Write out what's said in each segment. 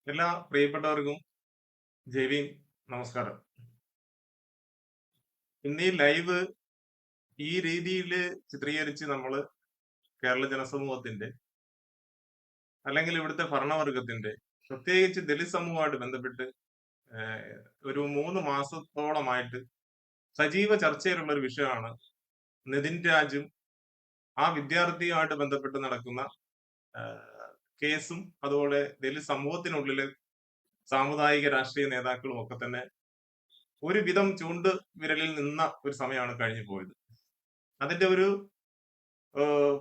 എല്ലാ പ്രിയപ്പെട്ടവർക്കും ജെവിൻ നമസ്കാരം. ഇന്ന് ഈ ലൈവ് ഈ രീതിയിൽ ചിത്രീകരിച്ച് നമ്മൾ കേരള ജനസമൂഹത്തിന്റെ അല്ലെങ്കിൽ ഇവിടുത്തെ ഭരണവർഗത്തിന്റെ പ്രത്യേകിച്ച് ദലിത് സമൂഹമായിട്ട് ബന്ധപ്പെട്ട് ഒരു 3 മാസത്തോളമായിട്ട് സജീവ ചർച്ചയിലുള്ള ഒരു വിഷയമാണ് നിതിൻ രാജും ആ വിദ്യാർത്ഥിയുമായിട്ട് ബന്ധപ്പെട്ട് നടക്കുന്ന കേസും അതുപോലെ ദലിത് സമൂഹത്തിനുള്ളിലെ സാമുദായിക രാഷ്ട്രീയ നേതാക്കളും ഒക്കെ തന്നെ ഒരുവിധം ചൂണ്ട് വിരലിൽ നിന്ന ഒരു സമയമാണ് കഴിഞ്ഞു പോയത്. അതിന്റെ ഒരു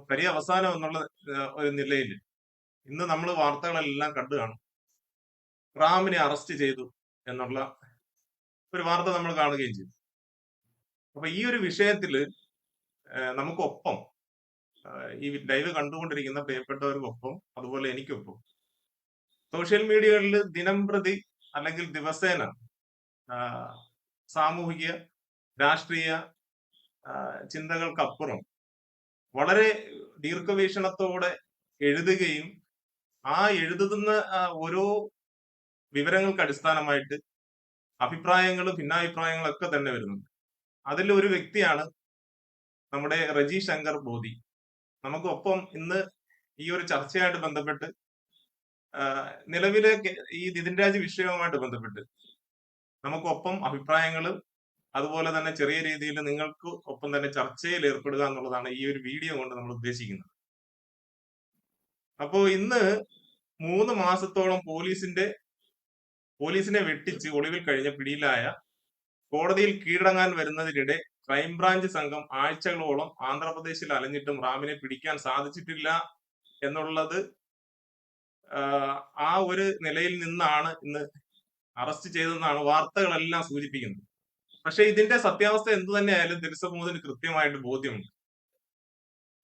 പര്യവസാനം എന്നുള്ള ഒരു നിലയിൽ ഇന്ന് നമ്മൾ വാർത്തകളെല്ലാം കണ്ടു കാണും. റാമിനെ അറസ്റ്റ് ചെയ്തു എന്നുള്ള ഒരു വാർത്ത നമ്മൾ കാണുകയും ചെയ്തു. അപ്പൊ ഈ ഒരു വിഷയത്തിൽ നമുക്കൊപ്പം ഈ ലൈവ് കണ്ടുകൊണ്ടിരിക്കുന്ന പ്രിയപ്പെട്ടവർക്കൊപ്പം അതുപോലെ എനിക്കൊപ്പം സോഷ്യൽ മീഡിയകളിൽ ദിനം പ്രതി അല്ലെങ്കിൽ ദിവസേന സാമൂഹിക രാഷ്ട്രീയ ചിന്തകൾക്കപ്പുറം വളരെ ദീർഘവീക്ഷണത്തോടെ എഴുതുകയും ആ എഴുതുന്ന ഓരോ വിവരങ്ങൾക്ക് അടിസ്ഥാനമായിട്ട് അഭിപ്രായങ്ങളും ഭിന്നാഭിപ്രായങ്ങളൊക്കെ തന്നെ വരുന്നുണ്ട്. അതിൽ ഒരു വ്യക്തിയാണ് നമ്മുടെ റജി ശങ്കർ ബോധി. നമുക്കൊപ്പം ഇന്ന് ഈ ഒരു ചർച്ചയായിട്ട് ബന്ധപ്പെട്ട് നിലവിലെ ഈ നിതിൻ രാജ് വിഷയവുമായിട്ട് ബന്ധപ്പെട്ട് നമുക്കൊപ്പം അഭിപ്രായങ്ങളും അതുപോലെ തന്നെ ചെറിയ രീതിയിൽ നിങ്ങൾക്ക് ഒപ്പം തന്നെ ചർച്ചയിൽ ഏർപ്പെടുക എന്നുള്ളതാണ് ഈ ഒരു വീഡിയോ കൊണ്ട് നമ്മൾ ഉദ്ദേശിക്കുന്നത്. അപ്പോ ഇന്ന് 3 മാസത്തോളം പോലീസിനെ വെട്ടിച്ച് ഒളിവിൽ കഴിഞ്ഞ പിടിയിലായ കോടതിയിൽ കീഴടങ്ങാൻ വരുന്നതിനിടെ ക്രൈംബ്രാഞ്ച് സംഘം ആഴ്ചകളോളം ആന്ധ്രാപ്രദേശിൽ അലഞ്ഞിട്ടും റാമിനെ പിടിക്കാൻ സാധിച്ചിട്ടില്ല എന്നുള്ളത് ആ ഒരു നിലയിൽ നിന്നാണ് ഇന്ന് അറസ്റ്റ് ചെയ്തതെന്നാണ് വാർത്തകളെല്ലാം സൂചിപ്പിക്കുന്നത്. പക്ഷെ ഇതിന്റെ സത്യാവസ്ഥ എന്തു തന്നെയായാലും ദലിത് സമൂഹത്തിന് കൃത്യമായിട്ട് ബോധ്യമുണ്ട്.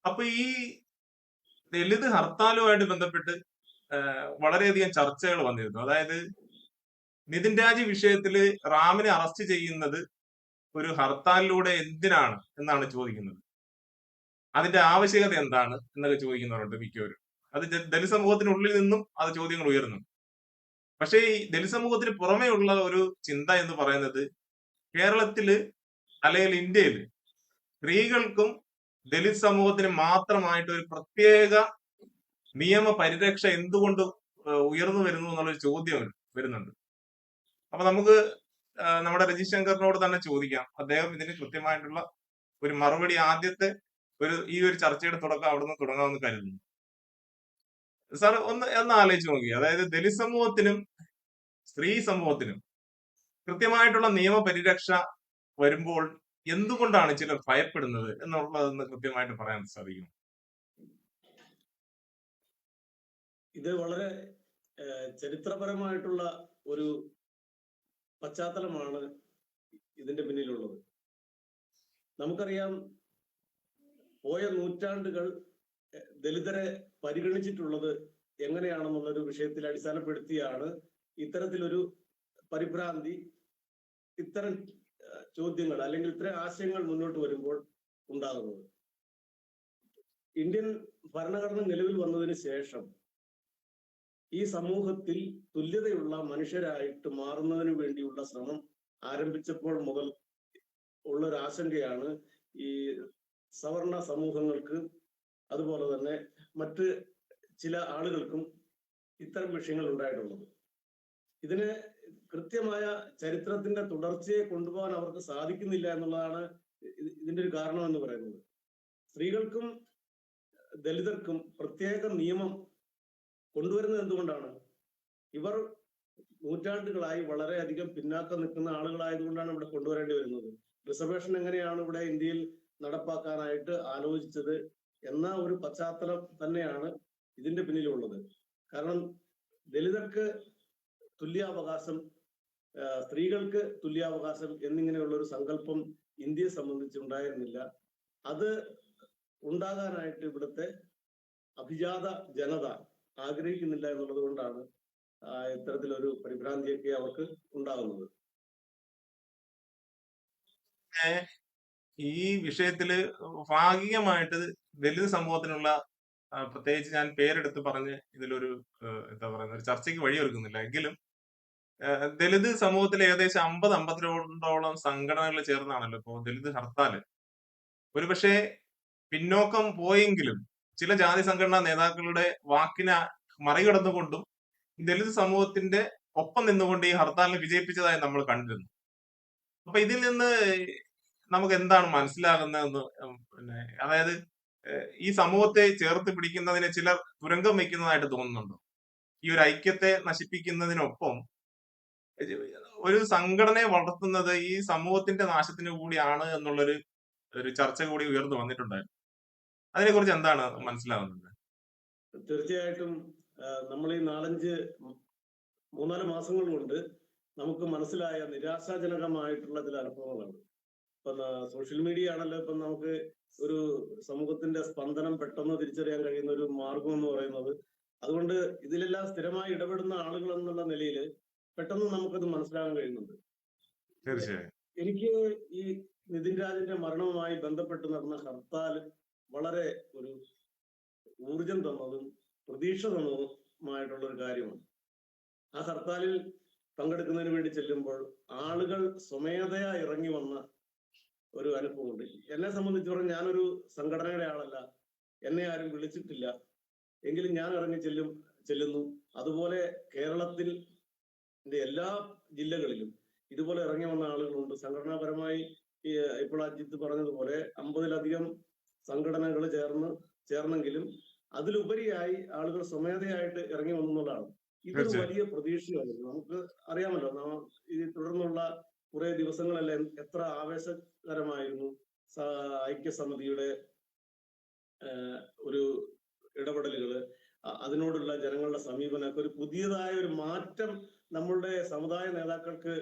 അപ്പൊ ഈ ദലിത് ഹർത്താലുമായിട്ട് ബന്ധപ്പെട്ട് വളരെയധികം ചർച്ചകൾ വന്നിരുന്നു. അതായത് നിതിൻ രാജ് വിഷയത്തില് റാമിനെ അറസ്റ്റ് ചെയ്യുന്നത് ഒരു ഹർത്താലിലൂടെ എന്തിനാണ് എന്നാണ് ചോദിക്കുന്നത്. അതിന്റെ ആവശ്യകത എന്താണ് എന്നൊക്കെ ചോദിക്കുന്നവരുണ്ട് മിക്കവരും. അത് ദലിത് സമൂഹത്തിനുള്ളിൽ നിന്നും അത് ചോദ്യങ്ങൾ ഉയർന്നു. പക്ഷേ ഈ ദലിത് സമൂഹത്തിന് പുറമേ ഉള്ള ഒരു ചിന്ത എന്ന് പറയുന്നത് കേരളത്തില് അല്ലെങ്കിൽ ഇന്ത്യയില് സ്ത്രീകൾക്കും ദലിത് സമൂഹത്തിന് മാത്രമായിട്ട് ഒരു പ്രത്യേക നിയമ പരിരക്ഷ എന്തുകൊണ്ട് ഉയർന്നു വരുന്നു എന്നുള്ളൊരു ചോദ്യം വരുന്നുണ്ട്. അപ്പൊ നമുക്ക് നമ്മുടെ രജി ശങ്കറിനോട് തന്നെ ചോദിക്കാം. അദ്ദേഹം ഇതിന് കൃത്യമായിട്ടുള്ള ഒരു മറുപടി ആദ്യത്തെ ഈ ഒരു ചർച്ചയുടെ തുടക്കം അവിടുന്ന് തുടങ്ങാമെന്ന് കരുതുന്നു. സാർ ഒന്ന് ആലോചിച്ച് നോക്കി. അതായത് ദലിത് സമൂഹത്തിനും സ്ത്രീ സമൂഹത്തിനും കൃത്യമായിട്ടുള്ള നിയമപരിരക്ഷ വരുമ്പോൾ എന്തുകൊണ്ടാണ് ചിലർ ഭയപ്പെടുന്നത് എന്നുള്ളതെന്ന് കൃത്യമായിട്ട് പറയാൻ സാധിക്കും. ഇത് വളരെ ചരിത്രപരമായിട്ടുള്ള ഒരു പശ്ചാത്തലമാണ് ഇതിന്റെ പിന്നിലുള്ളത്. നമുക്കറിയാം, പോയ നൂറ്റാണ്ടുകൾ ദലിതരെ പരിഗണിച്ചിട്ടുള്ളത് എങ്ങനെയാണെന്നുള്ളൊരു വിഷയത്തിൽ അടിസ്ഥാനപ്പെടുത്തിയാണ് ഇത്തരത്തിലൊരു പരിഭ്രാന്തി, ഇത്തരം ചോദ്യങ്ങൾ അല്ലെങ്കിൽ ഇത്തരം ആശയങ്ങൾ മുന്നോട്ട് വരുമ്പോൾ ഉണ്ടാകുന്നത്. ഇന്ത്യൻ ഭരണഘടന നിലവിൽ വന്നതിന് ശേഷം ഈ സമൂഹത്തിൽ തുല്യതയുള്ള മനുഷ്യരായിട്ട് മാറുന്നതിന് വേണ്ടിയുള്ള ശ്രമം ആരംഭിച്ചപ്പോൾ മുതൽ ഉള്ളൊരു ആശങ്കയാണ് ഈ സവർണ സമൂഹങ്ങൾക്ക് അതുപോലെ തന്നെ മറ്റ് ചില ആളുകൾക്കും ഇത്തരം വിഷയങ്ങൾ ഉണ്ടായിട്ടുള്ളത്. ഇതിന് കൃത്യമായ ചരിത്രത്തിന്റെ തുടർച്ചയെ കൊണ്ടുപോകാൻ അവർക്ക് സാധിക്കുന്നില്ല എന്നുള്ളതാണ് ഇതിന്റെ ഒരു കാരണം എന്ന് പറയുന്നത്. സ്ത്രീകൾക്കും ദലിതർക്കും പ്രത്യേക നിയമം കൊണ്ടുവരുന്നത് എന്തുകൊണ്ടാണ്? ഇവർ നൂറ്റാണ്ടുകളായി വളരെയധികം പിന്നാക്കം നിൽക്കുന്ന ആളുകളായതുകൊണ്ടാണ് ഇവിടെ കൊണ്ടുവരേണ്ടി വരുന്നത്. റിസർവേഷൻ എങ്ങനെയാണ് ഇവിടെ ഇന്ത്യയിൽ നടപ്പാക്കാനായിട്ട് ആലോചിച്ചത് എന്ന ഒരു പശ്ചാത്തലം തന്നെയാണ് ഇതിന്റെ പിന്നിലുള്ളത്. കാരണം ദലിതർക്ക് തുല്യാവകാശം, സ്ത്രീകൾക്ക് തുല്യാവകാശം എന്നിങ്ങനെയുള്ള ഒരു സങ്കല്പം ഇന്ത്യയെ സംബന്ധിച്ച് ഉണ്ടായിരുന്നില്ല. അത് ഉണ്ടാകാനായിട്ട് ഇവിടുത്തെ അഭിജാത ജനത ആഗ്രഹിക്കുന്നില്ല എന്നുള്ളത് കൊണ്ടാണ് ഇത്തരത്തിലൊരു പരിഭ്രാന്തിയൊക്കെ അവർക്ക് ഉണ്ടാകുന്നത്. ഈ വിഷയത്തില് ഭാഗികമായിട്ട് ദലിത് സമൂഹത്തിനുള്ള പ്രത്യേകിച്ച് ഞാൻ പേരെടുത്ത് പറഞ്ഞ് ഇതിലൊരു എന്താ പറയുന്നത് ഒരു ചർച്ചയ്ക്ക് വഴിയൊരുക്കുന്നില്ല. എങ്കിലും ദലിത് സമൂഹത്തിലെ ഏകദേശം 50-52ഓളം സംഘടനകൾ ചേർന്നാണല്ലോ ഇപ്പോ ദലിത് ഹർത്താല്. ഒരുപക്ഷെ പിന്നോക്കം പോയെങ്കിലും ചില ജാതി സംഘടനാ നേതാക്കളുടെ വാക്കിനെ മറികടന്നുകൊണ്ടും ദലിത് സമൂഹത്തിന്റെ ഒപ്പം നിന്നുകൊണ്ട് ഈ ഹർത്താലിനെ വിജയിപ്പിച്ചതായി നമ്മൾ കണ്ടിരുന്നു. അപ്പൊ ഇതിൽ നിന്ന് നമുക്ക് എന്താണ് മനസ്സിലാകുന്നതെന്ന് പിന്നെ അതായത് ഈ സമൂഹത്തെ ചേർത്ത് പിടിക്കുന്നതിന് ചിലർ തുരങ്കം വെക്കുന്നതായിട്ട് തോന്നുന്നുണ്ടോ? ഈ ഒരു ഐക്യത്തെ നശിപ്പിക്കുന്നതിനൊപ്പം ഒരു സംഘടനയെ വളർത്തുന്നത് ഈ സമൂഹത്തിന്റെ നാശത്തിന് കൂടിയാണ് എന്നുള്ളൊരു ചർച്ച കൂടി ഉയർന്നു വന്നിട്ടുണ്ടായിരുന്നു. അതിനെക്കുറിച്ച് എന്താണ് മനസ്സിലാകുന്നത്? തീർച്ചയായിട്ടും നമ്മൾ ഈ 3-4 മാസങ്ങൾ കൊണ്ട് നമുക്ക് മനസ്സിലായ നിരാശാജനകമായിട്ടുള്ള ചില അനുഭവങ്ങളാണ്. ഇപ്പൊ സോഷ്യൽ മീഡിയ ആണല്ലോ ഇപ്പൊ നമുക്ക് ഒരു സമൂഹത്തിന്റെ സ്പന്ദനം പെട്ടെന്ന് തിരിച്ചറിയാൻ കഴിയുന്ന ഒരു മാർഗം എന്ന് പറയുന്നത്. അതുകൊണ്ട് ഇതിലെല്ലാം സ്ഥിരമായി ഇടപെടുന്ന ആളുകൾ എന്നുള്ള നിലയിൽ പെട്ടെന്ന് നമുക്കത് മനസ്സിലാക്കാൻ കഴിയുന്നുണ്ട്. തീർച്ചയായും. എനിക്ക് ഈ നിതിൻ രാജിന്റെ മരണവുമായി ബന്ധപ്പെട്ട് നടന്ന ഹർത്താൽ വളരെ ഒരു ഊർജം തന്നതും പ്രതീക്ഷ തന്നതുമായിട്ടുള്ള ഒരു കാര്യമാണ്. ആ ഹർത്താലിൽ പങ്കെടുക്കുന്നതിന് വേണ്ടി ചെല്ലുമ്പോൾ ആളുകൾ സ്വമേധയാ ഇറങ്ങി വന്ന ഒരു അനുഭവമുണ്ട്. എന്നെ സംബന്ധിച്ചിടത്തോളം ഞാനൊരു സംഘടനയുടെ ആളല്ല, എന്നെ ആരും വിളിച്ചിട്ടില്ല, എങ്കിലും ഞാൻ ഇറങ്ങി ചെല്ലുന്നു. അതുപോലെ കേരളത്തിൽ എല്ലാ ജില്ലകളിലും ഇതുപോലെ ഇറങ്ങി വന്ന ആളുകളുണ്ട്. സംഘടനാപരമായി ഇപ്പോൾ അജിത്ത് പറഞ്ഞതുപോലെ 50-ലധികം സംഘടനകൾ ചേർന്നെങ്കിലും അതിലുപരിയായി ആളുകൾ സ്വമേധയായിട്ട് ഇറങ്ങി വന്നുള്ളതാണ്. ഇതൊരു വലിയ പ്രതീക്ഷയായിരുന്നു. നമുക്ക് അറിയാമല്ലോ, ഈ തുടർന്നുള്ള കുറെ ദിവസങ്ങളെല്ലാം എത്ര ആവേശകരമായിരുന്നു ഐക്യസമിതിയുടെ ഒരു ഇടപെടലുകള്, അതിനോടുള്ള ജനങ്ങളുടെ സമീപനമൊക്കെ ഒരു പുതിയതായ ഒരു മാറ്റം നമ്മളുടെ സമുദായ നേതാക്കൾക്ക്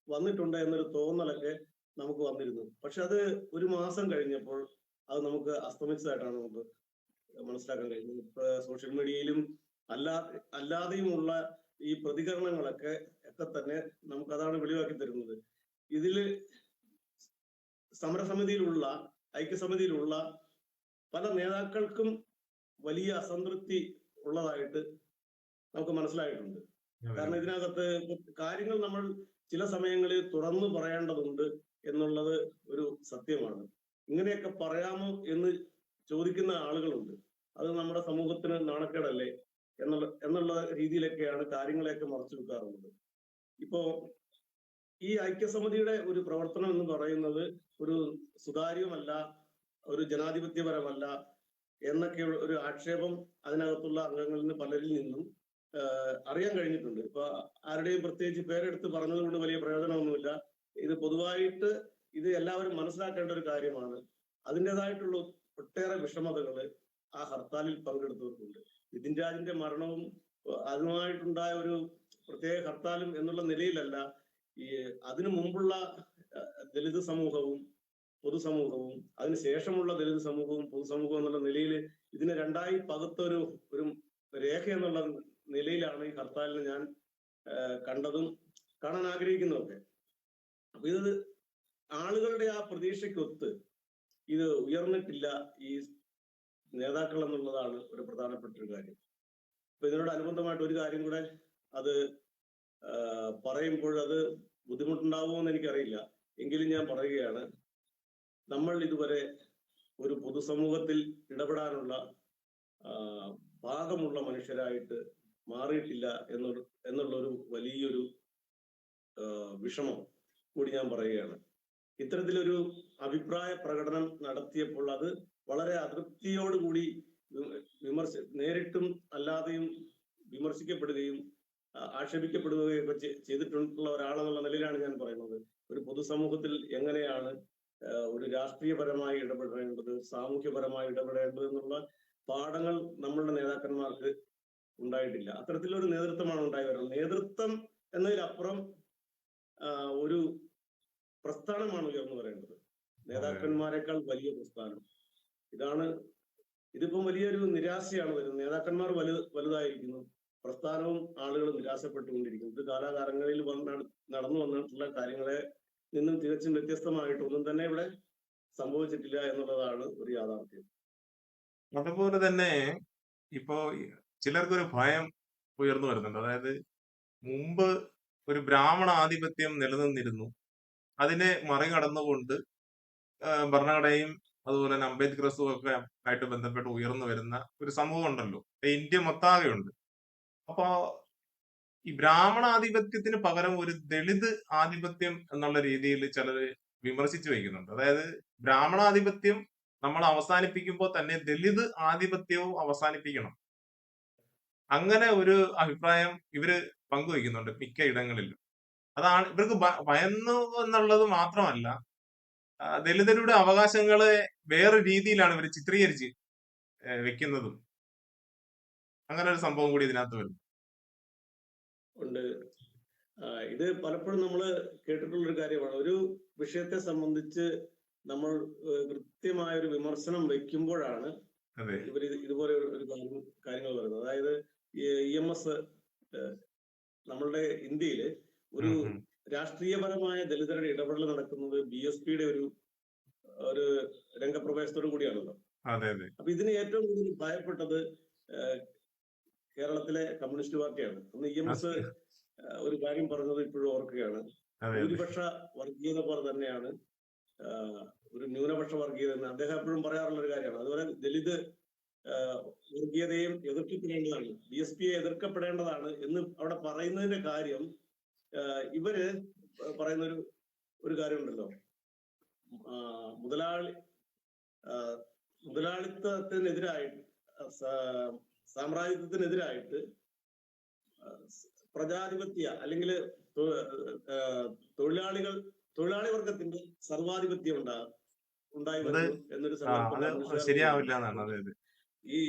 വന്നിട്ടുണ്ട് എന്നൊരു തോന്നലൊക്കെ നമുക്ക് വന്നിരുന്നു. പക്ഷെ അത് ഒരു മാസം കഴിഞ്ഞപ്പോൾ അത് നമുക്ക് അസ്തമിച്ചതായിട്ടാണ് നമുക്ക് മനസ്സിലാക്കാൻ കഴിയുന്നത്. ഇപ്പൊ സോഷ്യൽ മീഡിയയിലും അല്ലാതെയുമുള്ള ഈ പ്രതികരണങ്ങളൊക്കെ തന്നെ നമുക്ക് അതാണ് വെളിവാക്കി തരുന്നത്. ഇതില് സമരസമിതിയിലുള്ള ഐക്യസമിതിയിലുള്ള പല നേതാക്കൾക്കും വലിയ അസംതൃപ്തി ഉള്ളതായിട്ട് നമുക്ക് മനസ്സിലായിട്ടുണ്ട്. കാരണം ഇതിനകത്ത് കാര്യങ്ങൾ നമ്മൾ ചില സമയങ്ങളിൽ തുറന്നു പറയേണ്ടതുണ്ട് എന്നുള്ളത് ഒരു സത്യമാണ്. ഇങ്ങനെയൊക്കെ പറയാമോ എന്ന് ചോദിക്കുന്ന ആളുകളുണ്ട്. അത് നമ്മുടെ സമൂഹത്തിന് നാണക്കേടല്ലേ എന്നുള്ള രീതിയിലൊക്കെയാണ് കാര്യങ്ങളെയൊക്കെ മറച്ചു വെക്കാറുള്ളത്. ഇപ്പോ ഈ ഐക്യസമിതിയുടെ ഒരു പ്രവർത്തനം എന്ന് പറയുന്നത് ഒരു സുതാര്യമല്ല, ഒരു ജനാധിപത്യപരമല്ല എന്നൊക്കെ ഒരു ആക്ഷേപം അതിനകത്തുള്ള അംഗങ്ങളിൽ നിന്ന് പലരിൽ നിന്നും അറിയാൻ കഴിഞ്ഞിട്ടുണ്ട്. ഇപ്പൊ ആരുടെയും പ്രത്യേകിച്ച് പേരെടുത്ത് പറഞ്ഞത് കൊണ്ട് വലിയ പ്രയോജനമൊന്നുമില്ല. ഇത് പൊതുവായിട്ട് ഇത് എല്ലാവരും മനസ്സിലാക്കേണ്ട ഒരു കാര്യമാണ്. അതിൻ്റെതായിട്ടുള്ള ഒട്ടേറെ വിഷമതകള് ആ ഹർത്താലിൽ പങ്കെടുത്തവർക്കുണ്ട്. നിതിൻ രാജിന്റെ മരണവും അതുമായിട്ടുണ്ടായ ഒരു പ്രത്യേക ഹർത്താലും എന്നുള്ള നിലയിലല്ല, ഈ അതിനു മുമ്പുള്ള ദലിത് സമൂഹവും പൊതുസമൂഹവും അതിനുശേഷമുള്ള ദലിത് സമൂഹവും പൊതുസമൂഹവും എന്നുള്ള നിലയിൽ ഇതിനെ രണ്ടായി പകുത്ത ഒരു രേഖ എന്നുള്ള നിലയിലാണ് ഈ ഹർത്താലിനെ ഞാൻ കണ്ടതും കാണാൻ ആഗ്രഹിക്കുന്നതൊക്കെ. അപ്പൊ ഇത് ആളുകളുടെ ആ പ്രതീക്ഷയ്ക്കൊത്ത് ഇത് ഉയർന്നിട്ടില്ല ഈ നേതാക്കൾ എന്നുള്ളതാണ് ഒരു പ്രധാനപ്പെട്ട ഒരു കാര്യം. അപ്പൊ ഇതിനോടനുബന്ധമായിട്ട് ഒരു കാര്യം കൂടെ അത് പറയുമ്പോൾ അത് ബുദ്ധിമുട്ടുണ്ടാവുമോ എന്ന് എനിക്കറിയില്ല, എങ്കിലും ഞാൻ പറയുകയാണ്. നമ്മൾ ഇതുവരെ ഒരു പൊതുസമൂഹത്തിൽ ഇടപെടാനുള്ള പാകമുള്ള മനുഷ്യരായിട്ട് മാറിയിട്ടില്ല എന്നുള്ളൊരു വലിയൊരു വിഷമം കൂടി ഞാൻ പറയുകയാണ്. ഇത്തരത്തിലൊരു അഭിപ്രായ പ്രകടനം നടത്തിയപ്പോൾ അത് വളരെ അതൃപ്തിയോടുകൂടി നേരിട്ടും അല്ലാതെയും വിമർശിക്കപ്പെടുകയും ആക്ഷേപിക്കപ്പെടുകയൊക്കെ ചെയ്തിട്ടുള്ള ഒരാളെന്നുള്ള നിലയിലാണ് ഞാൻ പറയുന്നത്. ഒരു പൊതുസമൂഹത്തിൽ എങ്ങനെയാണ് ഒരു രാഷ്ട്രീയപരമായി ഇടപെടേണ്ടത്, സാമൂഹ്യപരമായി ഇടപെടേണ്ടത് എന്നുള്ള പാഠങ്ങൾ നമ്മളുടെ നേതാക്കന്മാർക്ക് ഉണ്ടായിട്ടില്ല. അത്തരത്തിലൊരു നേതൃത്വമാണ് ഉണ്ടായി വരുന്നത്. നേതൃത്വം എന്നതിലപ്പുറം ഒരു പ്രസ്ഥാനമാണ് ഉയർന്നു വരേണ്ടത്, നേതാക്കന്മാരെക്കാൾ വലിയ പ്രസ്ഥാനം. ഇതിപ്പം വലിയൊരു നിരാശയാണ് വരുന്നത്. നേതാക്കന്മാർ വലുതായിരിക്കുന്നു, പ്രസ്ഥാനവും ആളുകൾ നിരാശപ്പെട്ടുകൊണ്ടിരിക്കുന്നു. ഇത് കാലാകാലങ്ങളിൽ നടന്നു വന്നിട്ടുള്ള കാര്യങ്ങളെ നിന്നും തികച്ചും വ്യത്യസ്തമായിട്ട് ഒന്നും തന്നെ ഇവിടെ സംഭവിച്ചിട്ടില്ല എന്നുള്ളതാണ് ഒരു യാഥാർത്ഥ്യം. അതുപോലെ തന്നെ ഇപ്പോ ചിലർക്കൊരു ഭയം ഉയർന്നു വരുന്നുണ്ട്. അതായത് മുമ്പ് ഒരു ബ്രാഹ്മണ ആധിപത്യം നിലനിന്നിരുന്നു. അതിനെ മറികടന്നുകൊണ്ട് ഭരണഘടനയും അതുപോലെ തന്നെ അംബേദ്കറിസവും ഒക്കെ ആയിട്ട് ബന്ധപ്പെട്ട് ഉയർന്നു വരുന്ന ഒരു സമൂഹം ഉണ്ടല്ലോ. ഇന്ത്യ മൊത്താകെ ഉണ്ട്. അപ്പോ ഈ ബ്രാഹ്മണാധിപത്യത്തിന് പകരം ഒരു ദളിത് ആധിപത്യം എന്നുള്ള രീതിയിൽ ചിലര് വിമർശിച്ചു വയ്ക്കുന്നുണ്ട്. അതായത് ബ്രാഹ്മണാധിപത്യം നമ്മൾ അവസാനിപ്പിക്കുമ്പോൾ തന്നെ ദളിത് ആധിപത്യവും അവസാനിപ്പിക്കണം. അങ്ങനെ ഒരു അഭിപ്രായം ഇവര് പങ്കുവയ്ക്കുന്നുണ്ട് മിക്ക ഇടങ്ങളിലും. അതാണ് ഇവർക്ക് ഭയന്നു എന്നുള്ളത് മാത്രമല്ല, ദലിതരുടെ അവകാശങ്ങളെ വേറെ രീതിയിലാണ് ഇവർ ചിത്രീകരിച്ച് വെക്കുന്നതും. അങ്ങനെ ഒരു സംഭവം കൂടി ഇതിനകത്ത് വരുന്നു. ഉണ്ട്. ഇത് പലപ്പോഴും നമ്മൾ കേട്ടിട്ടുള്ളൊരു കാര്യമാണ്. ഒരു വിഷയത്തെ സംബന്ധിച്ച് നമ്മൾ കൃത്യമായ ഒരു വിമർശനം വെക്കുമ്പോഴാണ് അതെ. ഇവർ ഇതുപോലെ ഒരു കാര്യങ്ങൾ പറയുന്നത്. അതായത് EMS നമ്മളുടെ ഇന്ത്യയില് ഒരു രാഷ്ട്രീയപരമായ ദലിതരുടെ ഇടപെടൽ നടക്കുന്നത് BSPയുടെ ഒരു രംഗപ്രവേശത്തോടു കൂടിയാണല്ലോ. അതെ അതെ. അപ്പൊ ഇതിന് ഏറ്റവും കൂടുതൽ ഭയപ്പെട്ടത് കേരളത്തിലെ കമ്മ്യൂണിസ്റ്റ് പാർട്ടിയാണ്. അന്ന് EMS ഒരു കാര്യം പറഞ്ഞത് ഇപ്പോഴും ഓർക്കുകയാണ്. ഭൂരിപക്ഷ വർഗീയത പോലെ തന്നെയാണ് ഒരു ന്യൂനപക്ഷ വർഗീയത എന്ന് അദ്ദേഹം എപ്പോഴും പറയാറുള്ള ഒരു കാര്യമാണ്. അതുപോലെ ദലിത് വർഗീയതയും എതിർക്കപ്പെടേണ്ടതാണ്, BSPയെ എതിർക്കപ്പെടേണ്ടതാണ് എന്ന് അവിടെ പറയുന്നതിന്റെ കാര്യം, ഇവര് പറയുന്ന ഒരു കാര്യമുണ്ടല്ലോ, മുതലാളിത്തത്തിനെതിരായിട്ട്, സാമ്രാജ്യത്വത്തിനെതിരായിട്ട് പ്രജാധിപത്യ അല്ലെങ്കിൽ തൊഴിലാളി വർഗത്തിന്റെ സർവാധിപത്യം ഉണ്ടായി വരുന്നു എന്നൊരു സങ്കല്പം ശരിയാവില്ല എന്നാണ്. അതായത് ഈ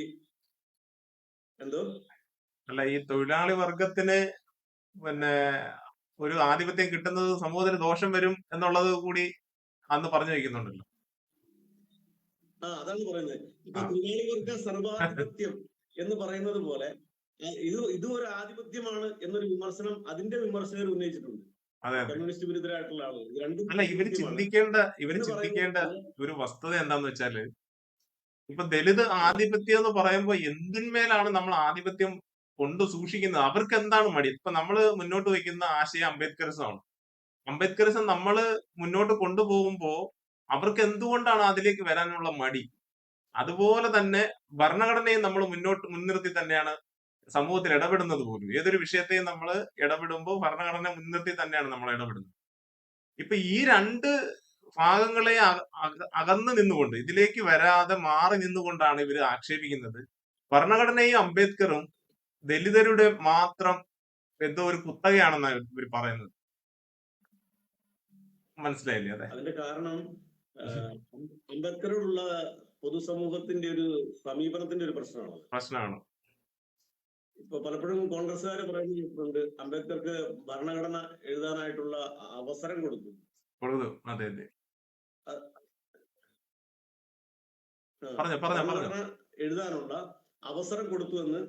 എന്തോ അല്ല, ഈ തൊഴിലാളി വർഗത്തിന് പിന്നെ ഒരു ആധിപത്യം കിട്ടുന്നത് സമൂഹത്തിന് ദോഷം വരും എന്നുള്ളത് കൂടി അന്ന് പറഞ്ഞു വയ്ക്കുന്നുണ്ടല്ലോ. അതാണ് പറയുന്നത്. ഇപ്പൊ തൊഴിലാളി വർഗ സർവാധിപത്യം എന്ന് പറയുന്നത് പോലെ ഇതും ഒരു ആധിപത്യമാണ് എന്നൊരു വിമർശനം അതിന്റെ വിമർശകർ ഉന്നയിച്ചിട്ടുണ്ട്, കമ്മ്യൂണിസ്റ്റ് വിരുദ്ധരായിട്ടുള്ള ആളുകൾ. അല്ല, ഇവര് ചിന്തിക്കേണ്ട ഒരു വസ്തുത എന്താന്ന് വെച്ചാല്, ഇപ്പൊ ദലിത് ആധിപത്യം എന്ന് പറയുമ്പോ എന്തിന്മേലാണ് നമ്മൾ ആധിപത്യം കൊണ്ട് സൂക്ഷിക്കുന്നത്? അവർക്ക് എന്താണ് മടി? ഇപ്പൊ നമ്മള് മുന്നോട്ട് വയ്ക്കുന്ന ആശയം അംബേദ്കറിസമാണ്. അംബേദ്കറിസം നമ്മള് മുന്നോട്ട് കൊണ്ടുപോകുമ്പോ അവർക്ക് എന്തുകൊണ്ടാണ് അതിലേക്ക് വരാനുള്ള മടി? അതുപോലെ തന്നെ ഭരണഘടനയെ നമ്മൾ മുൻനിർത്തി തന്നെയാണ് സമൂഹത്തിൽ ഇടപെടുന്നത് പോലും. ഏതൊരു വിഷയത്തെയും നമ്മൾ ഇടപെടുമ്പോൾ ഭരണഘടന മുൻനിർത്തി തന്നെയാണ് നമ്മൾ ഇടപെടുന്നത്. ഇപ്പൊ ഈ രണ്ട് ഭാഗങ്ങളെ അകന്നു നിന്നുകൊണ്ട്, ഇതിലേക്ക് വരാതെ മാറി നിന്നുകൊണ്ടാണ് ഇവർ ആക്ഷേപിക്കുന്നത്. ഭരണഘടനയും അംബേദ്കറും ദലിതരുടെ മാത്രം എന്തോ ഒരു കുത്തകയാണെന്നാണ് ഇവർ പറയുന്നത്. മനസ്സിലായില്ലേ? അതെ, അതിന്റെ കാരണം അംബേദ്കറോടുള്ള പൊതുസമൂഹത്തിന്റെ ഒരു സമീപനത്തിന്റെ ഒരു പ്രശ്നമാണ്. ഇപ്പൊ പലപ്പോഴും കോൺഗ്രസ്സുകാർ പറയുന്നുണ്ട്, അംബേദ്കർക്ക് ഭരണഘടന എഴുതാനായിട്ടുള്ള അവസരം കൊടുത്തു. അതെ അതെ, ഭരണഘടന എഴുതാനുള്ള അവസരം കൊടുത്തു എന്ന്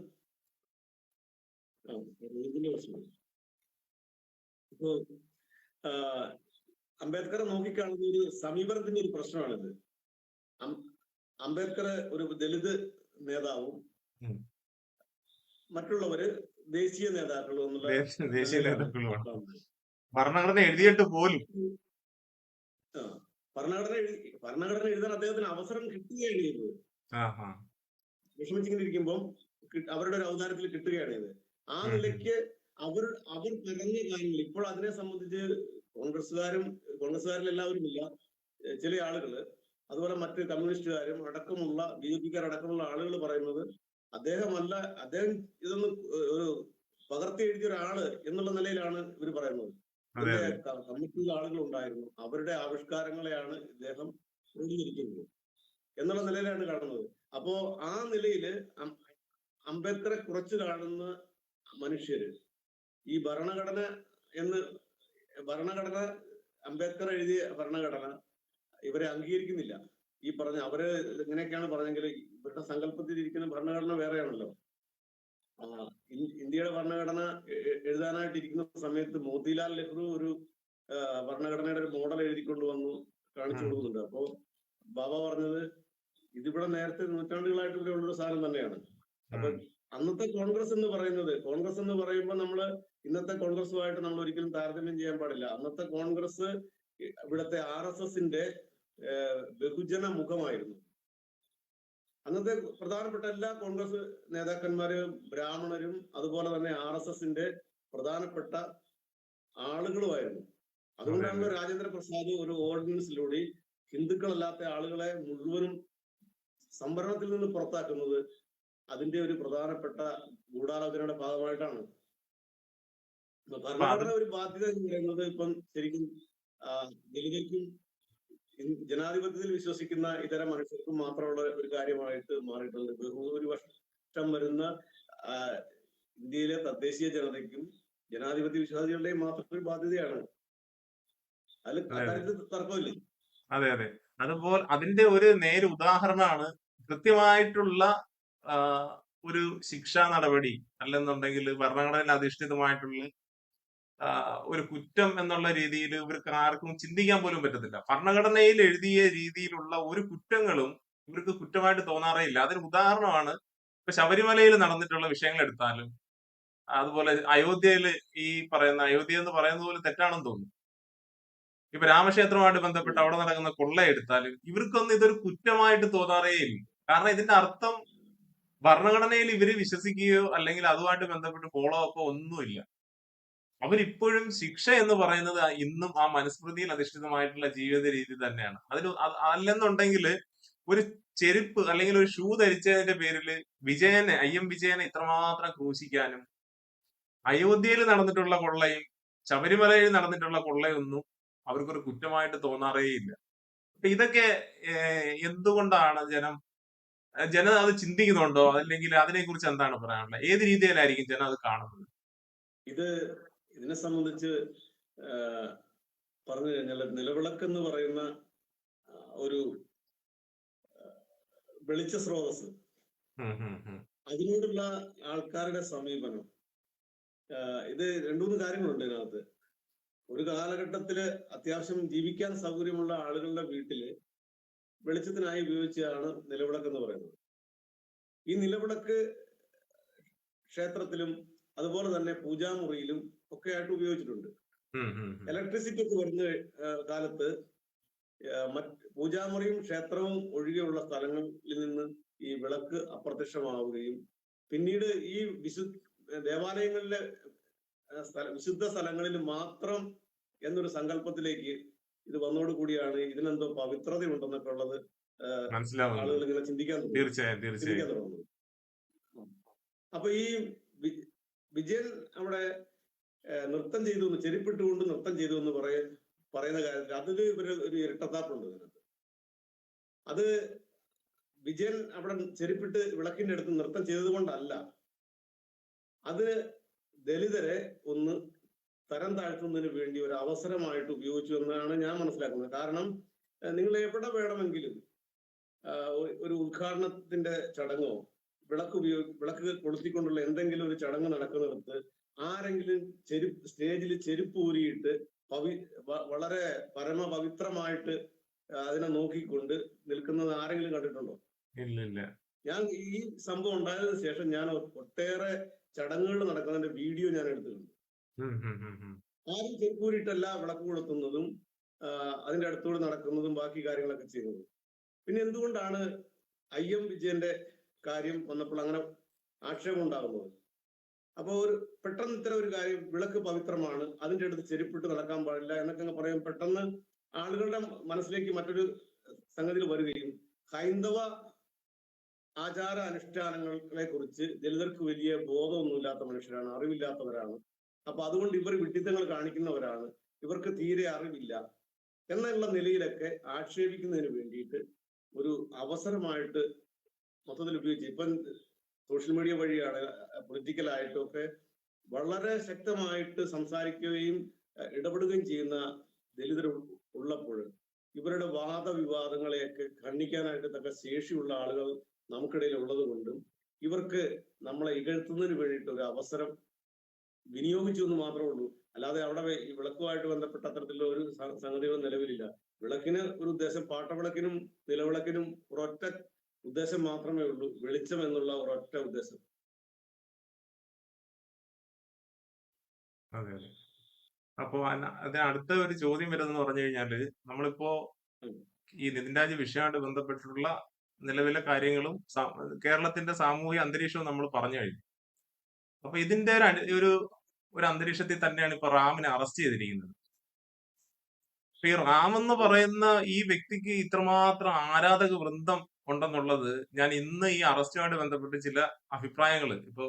ഇപ്പോ അംബേദ്കർ നോക്കിക്കാണുന്ന ഒരു സമീപനത്തിന്റെ ഒരു പ്രശ്നമാണിത്. അംബേദ്കർ ഒരു ദലിത് നേതാവും മറ്റുള്ളവര് ദേശീയ നേതാക്കളും ഭരണഘടന എഴുതിയിട്ട് പോലും ഭരണഘടന എഴുതാൻ അദ്ദേഹത്തിന് അവസരം കിട്ടുകയാണ് ചെയ്തത്. വിഷമിച്ചിങ്ങനെ ഇരിക്കുമ്പോൾ അവരുടെ ഒരു അവതാരത്തിൽ കിട്ടുകയാണ് ചെയ്തത്. ആ നിലയ്ക്ക് അവർ പറഞ്ഞ കാര്യങ്ങൾ ഇപ്പോൾ അതിനെ സംബന്ധിച്ച് കോൺഗ്രസ്സുകാരിൽ എല്ലാവരും ഇല്ല, ചില ആളുകള്, അതുപോലെ മറ്റ് കമ്മ്യൂണിസ്റ്റുകാരും അടക്കമുള്ള BJPക്കാർ അടക്കമുള്ള ആളുകൾ പറയുന്നത് അദ്ദേഹം ഇതൊന്ന് ഒരു പകർത്തി എഴുതിയ ഒരാള് എന്നുള്ള നിലയിലാണ് ഇവർ പറയുന്നത്. കമ്മിറ്റിയിൽ ആളുകൾ ഉണ്ടായിരുന്നു, അവരുടെ ആവിഷ്കാരങ്ങളെയാണ് ഇദ്ദേഹം പ്രതികരിക്കുന്നത് എന്നുള്ള നിലയിലാണ് കാണുന്നത്. അപ്പോ ആ നിലയില് അംബേദ്കറെ കുറച്ച് കാണുന്ന മനുഷ്യര് ഈ ഭരണഘടന അംബേദ്കർ എഴുതിയ ഭരണഘടന ഇവരെ അംഗീകരിക്കുന്നില്ല. ഈ പറഞ്ഞ അവര് എങ്ങനെയൊക്കെയാണ് പറഞ്ഞെങ്കിൽ ഇവരുടെ സങ്കല്പത്തിൽ ഇരിക്കുന്ന ഭരണഘടന വേറെയാണല്ലോ. ഇന്ത്യയുടെ ഭരണഘടന എഴുതാനായിട്ടിരിക്കുന്ന സമയത്ത് മോത്തിലാൽ നെഹ്റു ഒരു ഭരണഘടനയുടെ ഒരു മോഡൽ എഴുതിക്കൊണ്ട് വന്നു കാണിച്ചു കൊടുക്കുന്നുണ്ട്. അപ്പോ ബാബ പറഞ്ഞത് ഇതിവിടെ നേരത്തെ നൂറ്റാണ്ടുകളായിട്ട് ഇവിടെ ഉള്ളൊരു സാധനം തന്നെയാണ്. അപ്പൊ ഉം. അന്നത്തെ കോൺഗ്രസ് എന്ന് പറയുമ്പോൾ നമ്മള് ഇന്നത്തെ കോൺഗ്രസുമായിട്ട് നമ്മൾ ഒരിക്കലും താരതമ്യം ചെയ്യാൻ പാടില്ല. അന്നത്തെ കോൺഗ്രസ് ഇവിടുത്തെ RSSന്റെ ബഹുജന മുഖമായിരുന്നു. അന്നത്തെ പ്രധാനപ്പെട്ട എല്ലാ കോൺഗ്രസ് നേതാക്കന്മാരും ബ്രാഹ്മണരും അതുപോലെ തന്നെ RSSന്റെ പ്രധാനപ്പെട്ട ആളുകളുമായിരുന്നു. അതെ അതുകൊണ്ടാണല്ലോ അതെ രാജേന്ദ്ര പ്രസാദ് ഒരു ഓർഡിനൻസിലൂടെ ഹിന്ദുക്കളല്ലാത്ത ആളുകളെ മുഴുവനും സംവരണത്തിൽ നിന്ന് പുറത്താക്കുന്നത്. അതിന്റെ ഒരു പ്രധാനപ്പെട്ട ഗൂഢാലോചനയുടെ ഭാഗമായിട്ടാണ്. അപ്പൊ അത് ഭരണഘടന ഒരു ബാധ്യത എന്ന് പറയുന്നത് ഇപ്പം ശരിക്കും ദലിതർക്കും ജനാധിപത്യത്തിൽ വിശ്വസിക്കുന്ന ഇതര മനുഷ്യർക്കും മാത്രമുള്ള ഒരു കാര്യമായിട്ട് മാറിയിട്ടുണ്ട്. ബഹുഭൂരിപക്ഷം വരുന്ന ആ, ഇന്ത്യയിലെ തദ്ദേശീയ ജനതയ്ക്കും ജനാധിപത്യ വിശ്വാസികളുടെയും മാത്രം ഒരു ബാധ്യതയാണ്. അതിൽ അതെ അതെ അക്കാര്യത്തിൽ തർക്കമില്ല. അതെ അതെ അതുപോലെ അതിന്റെ ഒരു നേര് ഉദാഹരണമാണ് കൃത്യമായിട്ടുള്ള ആ, ഒരു ശിക്ഷാ നടപടി, അല്ലെന്നുണ്ടെങ്കിൽ ഭരണഘടനയിൽ അധിഷ്ഠിതമായിട്ടുള്ള ഒരു കുറ്റം എന്നുള്ള രീതിയിൽ ഇവർക്ക് ആർക്കും ചിന്തിക്കാൻ പോലും പറ്റത്തില്ല. ഭരണഘടനയിൽ എഴുതിയ രീതിയിലുള്ള ഒരു കുറ്റങ്ങളും ഇവർക്ക് കുറ്റമായിട്ട് തോന്നാറേ ഇല്ല. അതിന് ഉദാഹരണമാണ് ഇപ്പൊ ശബരിമലയിൽ നടന്നിട്ടുള്ള വിഷയങ്ങൾ എടുത്താലും, അതുപോലെ അയോധ്യയിൽ ഈ പറയുന്ന അയോധ്യ എന്ന് പറയുന്നത് പോലെ തെറ്റാണെന്ന് തോന്നുന്നു. ഇപ്പൊ രാമക്ഷേത്രവുമായിട്ട് ബന്ധപ്പെട്ട് ഉം. അവിടെ നടക്കുന്ന കൊള്ള എടുത്താലും ഇവർക്കൊന്നും ഇതൊരു കുറ്റമായിട്ട് തോന്നാറേ ഇല്ല. കാരണം ഇതിന്റെ അർത്ഥം ഭരണഘടനയിൽ ഇവര് വിശ്വസിക്കുകയോ അല്ലെങ്കിൽ അതുമായിട്ട് ബന്ധപ്പെട്ട് ഫോളോ അപ്പോ ഒന്നുമില്ല. അവരിപ്പോഴും ശിക്ഷ എന്ന് പറയുന്നത് ഇന്നും ആ മനുസ്മൃതിയിൽ അധിഷ്ഠിതമായിട്ടുള്ള ജീവിത രീതി തന്നെയാണ്. അല്ലെന്നുണ്ടെങ്കിൽ ഒരു ചെരുപ്പ് അല്ലെങ്കിൽ ഒരു ഷൂ ധരിച്ചതിന്റെ പേരിൽ IM വിജയനെ ഇത്രമാത്രം ക്രൂശിക്കാനും, അയോധ്യയിൽ നടന്നിട്ടുള്ള കൊള്ളയും ശബരിമലയിൽ നടന്നിട്ടുള്ള കൊള്ളയൊന്നും അവർക്കൊരു കുറ്റമായിട്ട് തോന്നാറേ ഇല്ല. അപ്പൊ ഇതൊക്കെ എന്തുകൊണ്ടാണ് ജനം അത് ചിന്തിക്കുന്നുണ്ടോ, അല്ലെങ്കിൽ അതിനെക്കുറിച്ച് എന്താണ് പറയാനുള്ളത്? ഏത് രീതിയിലായിരിക്കും ജനം അത് കാണുന്നത്? ഇത് ഇതിനെ സംബന്ധിച്ച് പറഞ്ഞു കഴിഞ്ഞാൽ നിലവിളക്ക് എന്ന് പറയുന്ന ഒരു വെളിച്ച സ്രോതസ്, അതിനോടുള്ള ആൾക്കാരുടെ സമീപനം, ഇത് രണ്ടുമൂന്ന് കാര്യങ്ങളുണ്ട് ഇതിനകത്ത്. ഒരു കാലഘട്ടത്തില് അത്യാവശ്യം ജീവിക്കാൻ സൗകര്യമുള്ള ആളുകളുടെ വീട്ടില് വെളിച്ചത്തിനായി ഉപയോഗിച്ചാണ് നിലവിളക്ക് എന്ന് പറയുന്നത്. ഈ നിലവിളക്ക് ക്ഷേത്രത്തിലും അതുപോലെ തന്നെ പൂജാമുറിയിലും ഒക്കെ ആയിട്ട് ഉപയോഗിച്ചിട്ടുണ്ട്. ഇലക്ട്രിസിറ്റി ഒക്കെ വരുന്ന കാലത്ത് പൂജാമുറിയും ക്ഷേത്രവും ഒഴികെയുള്ള സ്ഥലങ്ങളിൽ നിന്ന് ഈ വിളക്ക് അപ്രത്യക്ഷമാവുകയും പിന്നീട് ഈ ദേവാലയങ്ങളിലെ വിശുദ്ധ സ്ഥലങ്ങളിൽ മാത്രം എന്നൊരു സങ്കല്പത്തിലേക്ക് ഇത് വന്നോടുകൂടിയാണ് ഇതിനെന്തോ പവിത്രത ഉണ്ടെന്നൊക്കെ ഉള്ളത് ആളുകൾ ഇങ്ങനെ ചിന്തിക്കാൻ തുടങ്ങുന്നത്. അപ്പൊ ഈ വിജയൻ അവിടെ നൃത്തം ചെയ്തു, ചെരുപ്പിട്ടുകൊണ്ട് നൃത്തം ചെയ്തു എന്ന് പറയുന്ന കാര്യത്തിൽ അതിൽ ഒരു ഇരട്ടത്താപ്പുണ്ട് ഇതിനകത്ത്. അത് വിജയൻ അവിടെ ചെരുപ്പിട്ട് വിളക്കിന്റെ അടുത്ത് നൃത്തം ചെയ്തത് കൊണ്ടല്ല, അത് ദലിതരെ ഒന്ന് തരം താഴ്ത്തുന്നതിന് വേണ്ടി ഒരു അവസരമായിട്ട് ഉപയോഗിച്ചു എന്നാണ് ഞാൻ മനസ്സിലാക്കുന്നത്. കാരണം നിങ്ങൾ എവിടെ വേണമെങ്കിലും ഒരു ഉദ്ഘാടനത്തിന്റെ ചടങ്ങോ വിളക്ക് കൊളുത്തിക്കൊണ്ടുള്ള എന്തെങ്കിലും ഒരു ചടങ്ങ് നടക്കുന്നിടത്ത് ആരെങ്കിലും സ്റ്റേജിൽ ചെരുപ്പ് ഊരിയിട്ട് വളരെ പരമപവിത്രമായിട്ട് അതിനെ നോക്കിക്കൊണ്ട് നിൽക്കുന്നത് ആരെങ്കിലും കണ്ടിട്ടുണ്ടോ? ഇല്ല. ഞാൻ ഈ സംഭവം ഉണ്ടായതിനു ശേഷം ഞാൻ ഒട്ടേറെ ചടങ്ങുകൾ നടക്കുന്നതിന്റെ വീഡിയോ ഞാൻ എടുത്തിട്ടുണ്ട്. ആരും ചെരുപ്പൂരിട്ടല്ല വിളക്ക് കൊളുത്തുന്നതും അതിന്റെ അടുത്തോട് നടക്കുന്നതും ബാക്കി കാര്യങ്ങളൊക്കെ ചെയ്യുന്നതും. പിന്നെ എന്തുകൊണ്ടാണ് IM വിജയന്റെ കാര്യം വന്നപ്പോൾ അങ്ങനെ ആക്ഷേപം ഉണ്ടാകുന്നത്? അപ്പൊ പെട്ടെന്ന് ഇത്തരം ഒരു കാര്യം, വിളക്ക് പവിത്രമാണ്, അതിന്റെ അടുത്ത് ചെരുപ്പിട്ട് നടക്കാൻ പാടില്ല എന്നൊക്കെ പറയും. പെട്ടെന്ന് ആളുകളുടെ മനസ്സിലേക്ക് മറ്റൊരു സംഗതിയിൽ വരികയും ഹൈന്ദവ ആചാര അനുഷ്ഠാനങ്ങളെ കുറിച്ച് ദലിതർക്ക് വലിയ ബോധമൊന്നുമില്ലാത്ത മനുഷ്യരാണ്, അറിവില്ലാത്തവരാണ്. അപ്പൊ അതുകൊണ്ട് ഇവർ വിഡ്ഢിത്തങ്ങൾ കാണിക്കുന്നവരാണ്, ഇവർക്ക് തീരെ അറിവില്ല എന്നുള്ള നിലയിലൊക്കെ ആക്ഷേപിക്കുന്നതിന് വേണ്ടിയിട്ട് ഒരു അവസരമായിട്ട് മൊത്തത്തിൽ ഉപയോഗിച്ച് ഇപ്പം സോഷ്യൽ മീഡിയ വഴിയാണ് പൊളിറ്റിക്കലായിട്ടും ഒക്കെ വളരെ ശക്തമായിട്ട് സംസാരിക്കുകയും ഇടപെടുകയും ചെയ്യുന്ന ദലിതർ ഉള്ളപ്പോൾ ഇവരുടെ വാദവിവാദങ്ങളെയൊക്കെ ഖണ്ഡിക്കാനായിട്ട് തക്ക ശേഷിയുള്ള ആളുകൾ നമുക്കിടയിൽ ഉള്ളത് കൊണ്ടും ഇവർക്ക് നമ്മളെ ഇകഴ്ത്തുന്നതിന് വേണ്ടിയിട്ട് ഒരു അവസരം വിനിയോഗിച്ചു എന്ന് മാത്രമേ ഉള്ളൂ. അല്ലാതെ അവിടെ ഈ വിളക്കുമായിട്ട് ബന്ധപ്പെട്ട അത്തരത്തിലുള്ള ഒരു സംഗതികളും നിലവിലില്ല. വിളക്കിന് ഒരു ഉദ്ദേശം, പാട്ടവിളക്കിനും നിലവിളക്കിനും ഒരൊറ്റ ഉദ്ദേശം മാത്രമേ ഉള്ളൂ, വെളിച്ചം എന്നുള്ള ഒരൊറ്റ ഉദ്ദേശം. അതെ അതെ. അപ്പോ അതിന് അടുത്ത ഒരു ചോദ്യം വരുന്നത് പറഞ്ഞു കഴിഞ്ഞാല്, നമ്മളിപ്പോ ഉം. ഈ നിതിൻ രാജ് വിഷയമായിട്ട് ബന്ധപ്പെട്ടിട്ടുള്ള നിലവിലെ കാര്യങ്ങളും കേരളത്തിന്റെ സാമൂഹിക അന്തരീക്ഷവും നമ്മൾ പറഞ്ഞു കഴിഞ്ഞു. അപ്പൊ ഇതിന്റെ ഒരു അന്തരീക്ഷത്തിൽ തന്നെയാണ് ഇപ്പൊ റാമിനെ അറസ്റ്റ് ചെയ്തിരിക്കുന്നത്. ഇപ്പൊ ഈ റാം എന്ന് പറയുന്ന ഈ വ്യക്തിക്ക് ഇത്രമാത്രം ആരാധക വൃന്ദം ഉണ്ടെന്നുള്ളത് ഞാൻ ഇന്ന് ഈ അറസ്റ്റുമായിട്ട് ബന്ധപ്പെട്ട് ചില അഭിപ്രായങ്ങൾ ഇപ്പൊ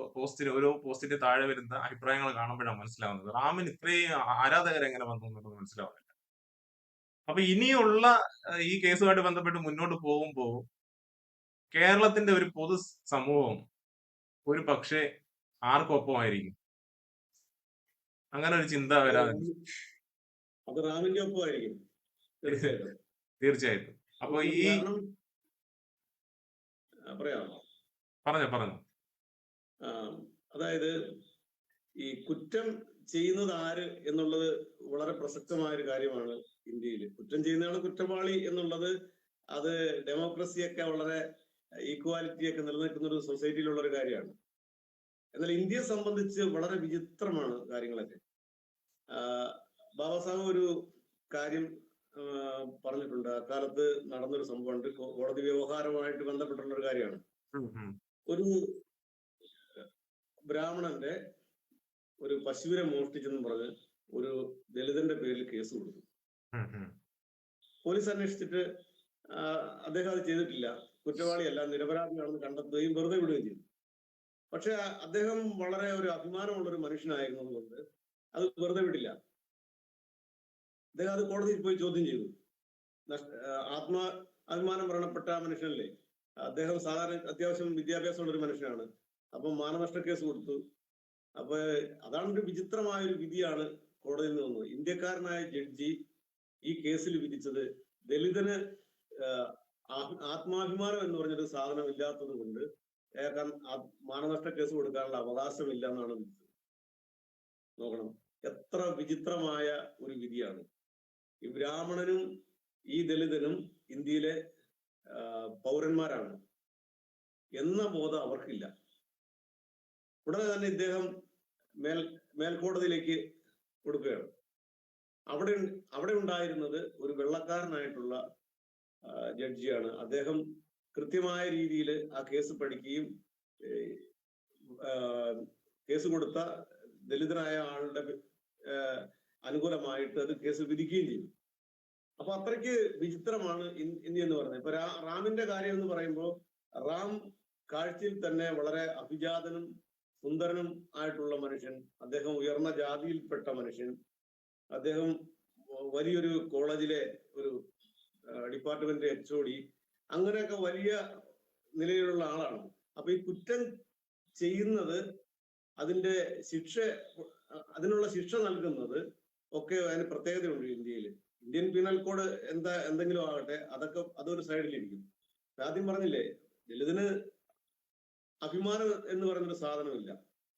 ഓരോ പോസ്റ്റിന്റെ താഴെ വരുന്ന അഭിപ്രായങ്ങൾ കാണുമ്പോഴാണ് മനസ്സിലാവുന്നത്. റാമിന് ഇത്രയും ആരാധകർ എങ്ങനെ വന്നു എന്നുള്ളത് മനസ്സിലാവുന്നില്ല. അപ്പൊ ഇനിയുള്ള ഈ കേസുമായിട്ട് ബന്ധപ്പെട്ട് മുന്നോട്ട് പോകുമ്പോൾ കേരളത്തിന്റെ ഒരു പൊതു സമൂഹം ഒരു പക്ഷേ ആർക്കൊപ്പമായിരിക്കും? അങ്ങനെ ഒരു ചിന്ത അത് വരാതെ അത് റാമിന്റെ ഒപ്പമായിരിക്കും തീർച്ചയായിട്ടും. തീർച്ചയായിട്ടും. അപ്പൊ ഈ കാരണം പറയാമോ? പറഞ്ഞോ. അതായത് ഈ കുറ്റം ചെയ്യുന്നത് ആര് എന്നുള്ളത് വളരെ പ്രസക്തമായ ഒരു കാര്യമാണ് ഇന്ത്യയിൽ. കുറ്റം ചെയ്യുന്നതാണ് കുറ്റവാളി എന്നുള്ളത്, അത് ഡെമോക്രസിയൊക്കെ വളരെ ഈക്വാലിറ്റിയൊക്കെ നിലനിൽക്കുന്ന ഒരു സൊസൈറ്റിയിലുള്ള ഒരു കാര്യമാണ്. എന്നാൽ ഇന്ത്യയെ സംബന്ധിച്ച് വളരെ വിചിത്രമാണ് കാര്യങ്ങളൊക്കെ. ബാബാ സാഹേബ് ഒരു കാര്യം പറഞ്ഞിട്ടുണ്ട്. അക്കാലത്ത് നടന്നൊരു സംഭവമുണ്ട്, കോടതി വ്യവഹാരവുമായിട്ട് ബന്ധപ്പെട്ടുള്ള ഒരു കാര്യമാണ്. ഒരു ബ്രാഹ്മണന്റെ ഒരു പശുവിനെ മോഷ്ടിച്ചെന്ന് പറഞ്ഞ് ഒരു ദളിതന്റെ പേരിൽ കേസ് കൊടുത്തു. പോലീസ് അന്വേഷിച്ചിട്ട് അദ്ദേഹം അത് ചെയ്തിട്ടില്ല, കുറ്റവാളിയല്ല, നിരപരാധിയാണെന്ന് കണ്ടെത്തുകയും വെറുതെ വിടുകയും ചെയ്തു. പക്ഷെ അദ്ദേഹം വളരെ ഒരു അഭിമാനമുള്ള ഒരു മനുഷ്യനായിരുന്നതുകൊണ്ട് അത് വെറുതെ വിടില്ല. അദ്ദേഹം അത് കോടതിയിൽ പോയി ചോദ്യം ചെയ്തു. അഭിമാനം വ്രണപ്പെട്ട മനുഷ്യനല്ലേ അദ്ദേഹം, സാധാരണ അത്യാവശ്യം വിദ്യാഭ്യാസമുള്ള ഒരു മനുഷ്യനാണ്. അപ്പം മാനനഷ്ട കേസ് കൊടുത്തു. അപ്പൊ അതാണ് ഒരു വിചിത്രമായ ഒരു വിധിയാണ് കോടതിയിൽ നിന്ന് വന്നത്. ഇന്ത്യക്കാരനായ ജഡ്ജി ഈ കേസിൽ വിധിച്ചത് ദളിതന് ആത്മാഭിമാനം എന്ന് പറഞ്ഞൊരു സാധനം ഇല്ലാത്തത് കൊണ്ട് അയാൾക്ക് മാനനഷ്ട കേസ് കൊടുക്കാനുള്ള അവകാശമില്ല എന്നാണ് വിധിച്ചത്. നോക്കണം, എത്ര വിചിത്രമായ ഒരു വിധിയാണ്. ഈ ബ്രാഹ്മണനും ഈ ദളിതനും ഇന്ത്യയിലെ പൗരന്മാരാണ് എന്ന ബോധം അവർക്കില്ല. ഉടനെ തന്നെ ഇദ്ദേഹം മേൽക്കോടതിയിലേക്ക് കൊടുക്കുകയാണ്. അവിടെ ഉണ്ടായിരുന്നത് ഒരു വെള്ളക്കാരനായിട്ടുള്ള ജഡ്ജിയാണ്. അദ്ദേഹം കൃത്യമായ രീതിയിൽ ആ കേസ് പഠിക്കുകയും കേസ് കൊടുത്ത ദളിതനായ ആളുടെ അനുകൂലമായിട്ട് അത് കേസ് വിധിക്കുകയും ചെയ്തു. അപ്പൊ അത്രയ്ക്ക് വിചിത്രമാണ് ഇന്ത്യ എന്ന് പറയുന്നത്. ഇപ്പൊ റാമിന്റെ കാര്യം എന്ന് പറയുമ്പോൾ, റാം കാഴ്ചയിൽ തന്നെ വളരെ അഭിജാതനും സുന്ദരനും ആയിട്ടുള്ള മനുഷ്യൻ, അദ്ദേഹം ഉയർന്ന ജാതിയിൽപ്പെട്ട മനുഷ്യൻ, അദ്ദേഹം വലിയൊരു കോളേജിലെ ഒരു ഡിപ്പാർട്ട്മെന്റ് HOD, അങ്ങനെയൊക്കെ വലിയ നിലയിലുള്ള ആളാണ്. അപ്പൊ ഈ കുറ്റം ചെയ്യുന്നത്, അതിനുള്ള ശിക്ഷ നൽകുന്നത് ഒക്കെ അതിന് പ്രത്യേകതയുണ്ട് ഇന്ത്യയിൽ. ഇന്ത്യൻ പീനൽ കോഡ് എന്തെങ്കിലും ആകട്ടെ, അതൊരു സൈഡിലിരിക്കും. ആദ്യം പറഞ്ഞില്ലേ, ദളിതന് അഭിമാനം എന്ന് പറയുന്നൊരു സാധനമില്ല.